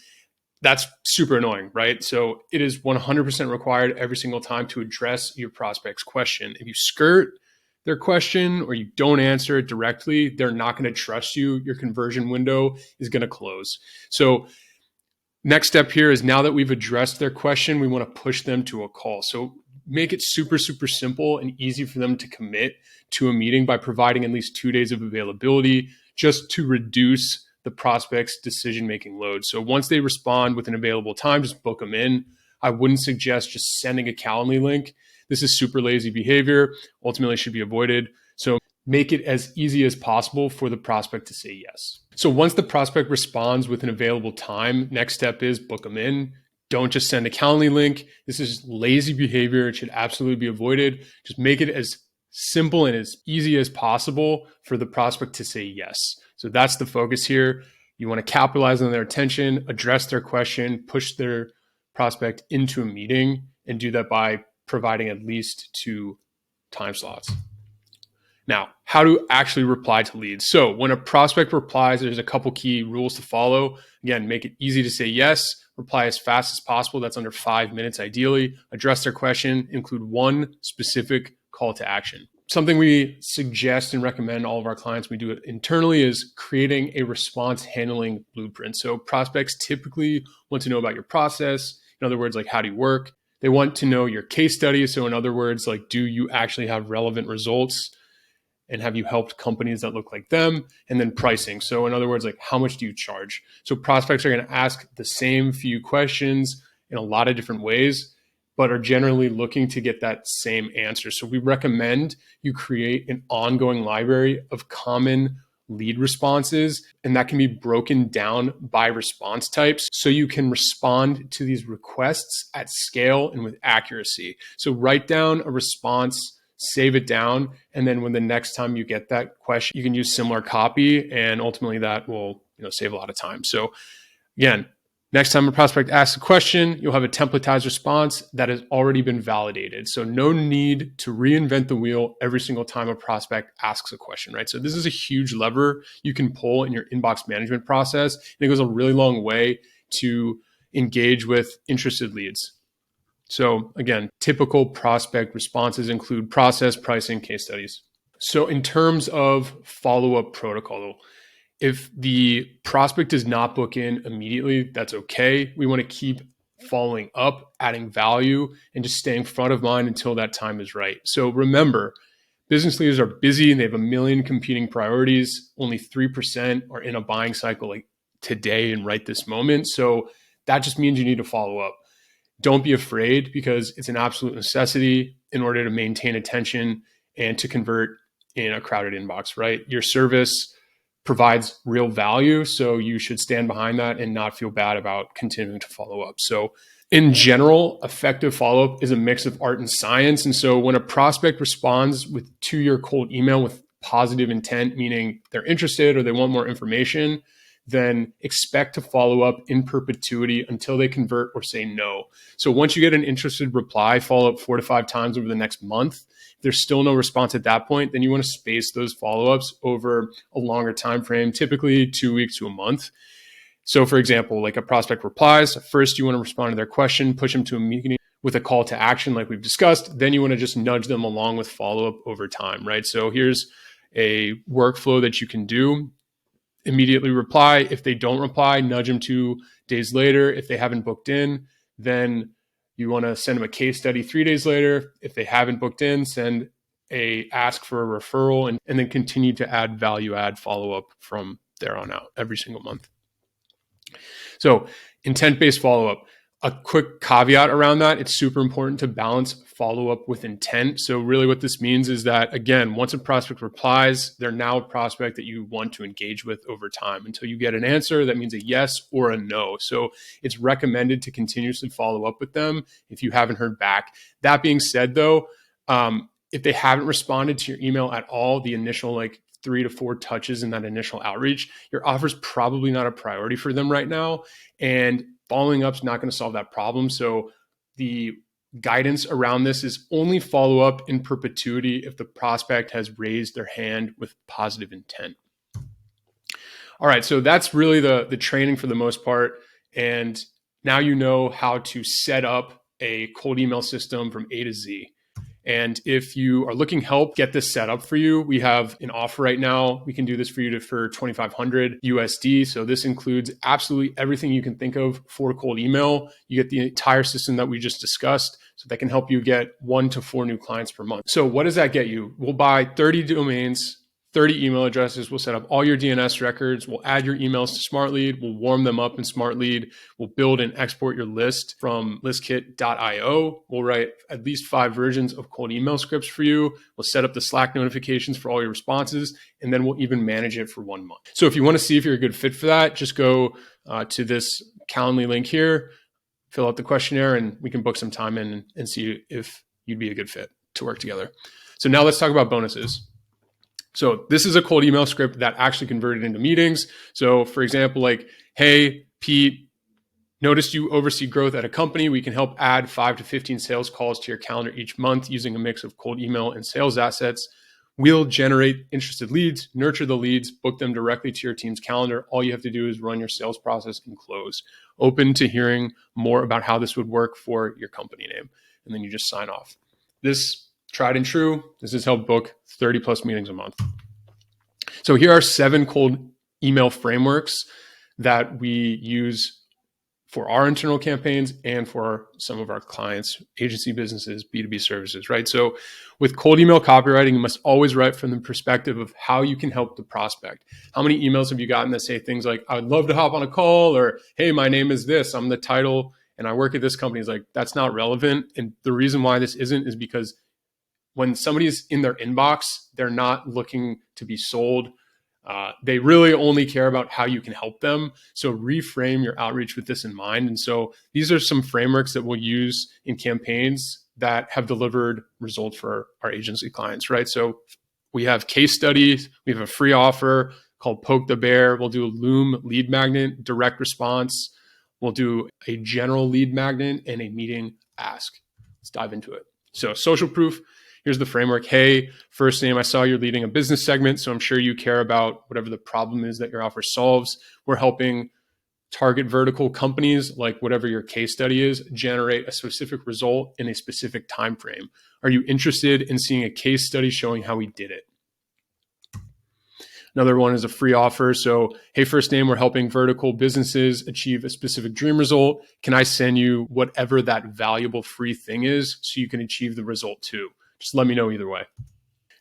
That's super annoying, right? So it is 100% required every single time to address your prospect's question. If you skirt their question or you don't answer it directly, they're not going to trust you. Your conversion window is going to close. So next step here is, now that we've addressed their question, we want to push them to a call. So make it super, super simple and easy for them to commit to a meeting by providing at least 2 days of availability, just to reduce the prospect's decision-making load. So once they respond with an available time, just book them in. I wouldn't suggest just sending a Calendly link. This is super lazy behavior, ultimately should be avoided. So make it as easy as possible for the prospect to say yes. So once the prospect responds with an available time, next step is book them in. Don't just send a Calendly link. This is lazy behavior. It should absolutely be avoided. Just make it as simple and as easy as possible for the prospect to say yes. So that's the focus here. You want to capitalize on their attention, address their question, push their prospect into a meeting, and do that by providing at least 2 time slots. Now, how to actually reply to leads. So when a prospect replies, there's a couple key rules to follow. Again, make it easy to say yes, reply as fast as possible. That's under 5 minutes ideally. Address their question, include 1 specific call to action. Something we suggest and recommend all of our clients, we do it internally, is creating a response handling blueprint. So prospects typically want to know about your process. In other words, like, how do you work? They want to know your case study. So in other words, like, do you actually have relevant results? And have you helped companies that look like them? And then pricing. So in other words, like, how much do you charge? So prospects are going to ask the same few questions in a lot of different ways, but are generally looking to get that same answer. So we recommend you create an ongoing library of common lead responses, and that can be broken down by response types so you can respond to these requests at scale and with accuracy. So write down a response, save it down, and then when the next time you get that question, you can use similar copy, and ultimately that will, save a lot of time. So again, next time a prospect asks a question, you'll have a templatized response that has already been validated. So no need to reinvent the wheel every single time a prospect asks a question, right? So this is a huge lever you can pull in your inbox management process. And it goes a really long way to engage with interested leads. So again, typical prospect responses include process, pricing, case studies. So in terms of follow-up protocol, if the prospect does not book in immediately, that's okay. We want to keep following up, adding value, and just staying front of mind until that time is right. So remember, business leaders are busy and they have a million competing priorities. Only 3% are in a buying cycle like today and right this moment. So that just means you need to follow up. Don't be afraid, because it's an absolute necessity in order to maintain attention and to convert in a crowded inbox, right? Your service provides real value, so you should stand behind that and not feel bad about continuing to follow up. So in general, effective follow-up is a mix of art and science. And so when a prospect responds to your cold email with positive intent, meaning they're interested or they want more information, then expect to follow up in perpetuity until they convert or say no. So once you get an interested reply, follow up 4 to 5 times over the next month. If there's still no response at that point, then you want to space those follow-ups over a longer time frame, typically 2 weeks to a month. So for example, like a prospect replies, first you want to respond to their question, push them to a meeting with a call to action like we've discussed. Then you want to just nudge them along with follow-up over time, right? So here's a workflow that you can do. Immediately reply. If they don't reply, nudge them 2 days later. If they haven't booked in, then you want to send them a case study 3 days later. If they haven't booked in, send a ask for a referral, and then continue to add value add follow-up from there on out every single month. So intent-based follow-up. A quick caveat around that, it's super important to balance follow-up with intent. So really what this means is that, again, once a prospect replies, they're now a prospect that you want to engage with over time. Until you get an answer, that means a yes or a no. So it's recommended to continuously follow up with them if you haven't heard back. That being said, though, if they haven't responded to your email at all, the initial 3 to 4 touches in that initial outreach, your offer is probably not a priority for them right now. And following up is not going to solve that problem. So the guidance around this is only follow up in perpetuity if the prospect has raised their hand with positive intent. All right, so that's really the training for the most part. And now you know how to set up a cold email system from A to Z. And if you are looking help get this set up for you, we have an offer right now. We can do this for you for $2,500 USD. So this includes absolutely everything you can think of for cold email. You get the entire system that we just discussed. So that can help you get 1 to 4 new clients per month. So what does that get you? We'll buy 30 domains, 30 email addresses. We'll set up all your DNS records. We'll add your emails to SmartLead. We'll warm them up in SmartLead. We'll build and export your list from listkit.io. We'll write at least 5 versions of cold email scripts for you. We'll set up the Slack notifications for all your responses, and then we'll even manage it for 1 month. So if you want to see if you're a good fit for that, just go to this Calendly link here, fill out the questionnaire, and we can book some time in and see if you'd be a good fit to work together. So now let's talk about bonuses. So this is a cold email script that actually converted into meetings. So for example, hey, Pete, noticed you oversee growth at a company. We can help add 5 to 15 sales calls to your calendar each month using a mix of cold email and sales assets. We'll generate interested leads, nurture the leads, book them directly to your team's calendar. All you have to do is run your sales process and close. Open to hearing more about how this would work for your company name. And then you just sign off. This tried and true. This has helped book 30 plus meetings a month. So here are 7 cold email frameworks that we use for our internal campaigns and for some of our clients, agency businesses, B2B services, right? So with cold email copywriting, you must always write from the perspective of how you can help the prospect. How many emails have you gotten that say things like, I would love to hop on a call, or, hey, my name is this, I'm the title, and I work at this company? It's like, that's not relevant. And the reason why this isn't is because when somebody's in their inbox, they're not looking to be sold. They really only care about how you can help them. So reframe your outreach with this in mind. And so these are some frameworks that we'll use in campaigns that have delivered results for our agency clients, right? So we have case studies. We have a free offer called Poke the Bear. We'll do a Loom lead magnet, direct response. We'll do a general lead magnet and a meeting ask. Let's dive into it. So social proof. Here's the framework. Hey, first name, I saw you're leading a business segment, so I'm sure you care about whatever the problem is that your offer solves. We're helping Target vertical companies, like whatever your case study is, generate a specific result in a specific time frame. Are you interested in seeing a case study showing how we did it? Another one is a free offer. So, hey, first name, we're helping vertical businesses achieve a specific dream result. Can I send you whatever that valuable free thing is so you can achieve the result too? Just let me know either way.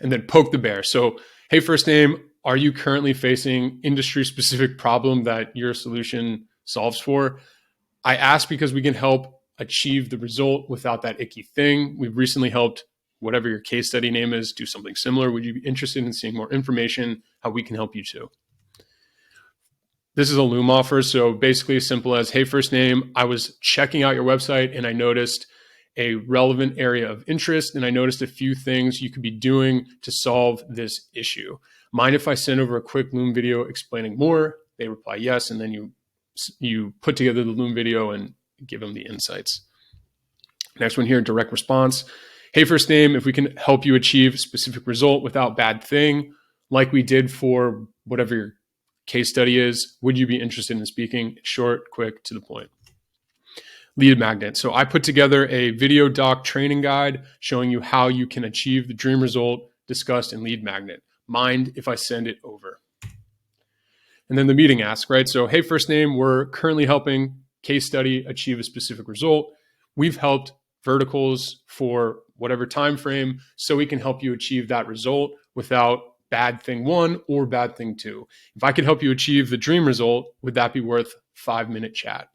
And then poke the bear. So, hey, first name, are you currently facing industry specific problem that your solution solves for? I ask because we can help achieve the result without that icky thing. We've recently helped whatever your case study name is do something similar. Would you be interested in seeing more information, how we can help you too? This is a Loom offer. So basically as simple as, hey, first name, I was checking out your website and I noticed a relevant area of interest and I noticed a few things you could be doing to solve this issue. Mind if I send over a quick Loom video explaining more? They reply yes, and then you put together the Loom video and give them the insights. Next one here, direct response. Hey, first name, if we can help you achieve a specific result without bad thing, like we did for whatever your case study is, would you be interested in speaking? Short, quick, to the point. Lead magnet. So I put together a video doc training guide showing you how you can achieve the dream result discussed in lead magnet. Mind if I send it over? And then the meeting ask, right? So, hey, first name, we're currently helping case study achieve a specific result. We've helped verticals for whatever time frame, so we can help you achieve that result without bad thing one or bad thing two. If I could help you achieve the dream result, would that be worth 5-minute chat?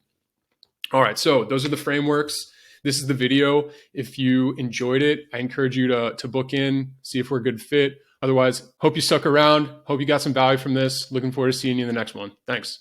All right, so those are the frameworks. This is the video. If you enjoyed it, I encourage you to book in, see if we're a good fit. Otherwise, hope you stuck around. Hope you got some value from this. Looking forward to seeing you in the next one. Thanks.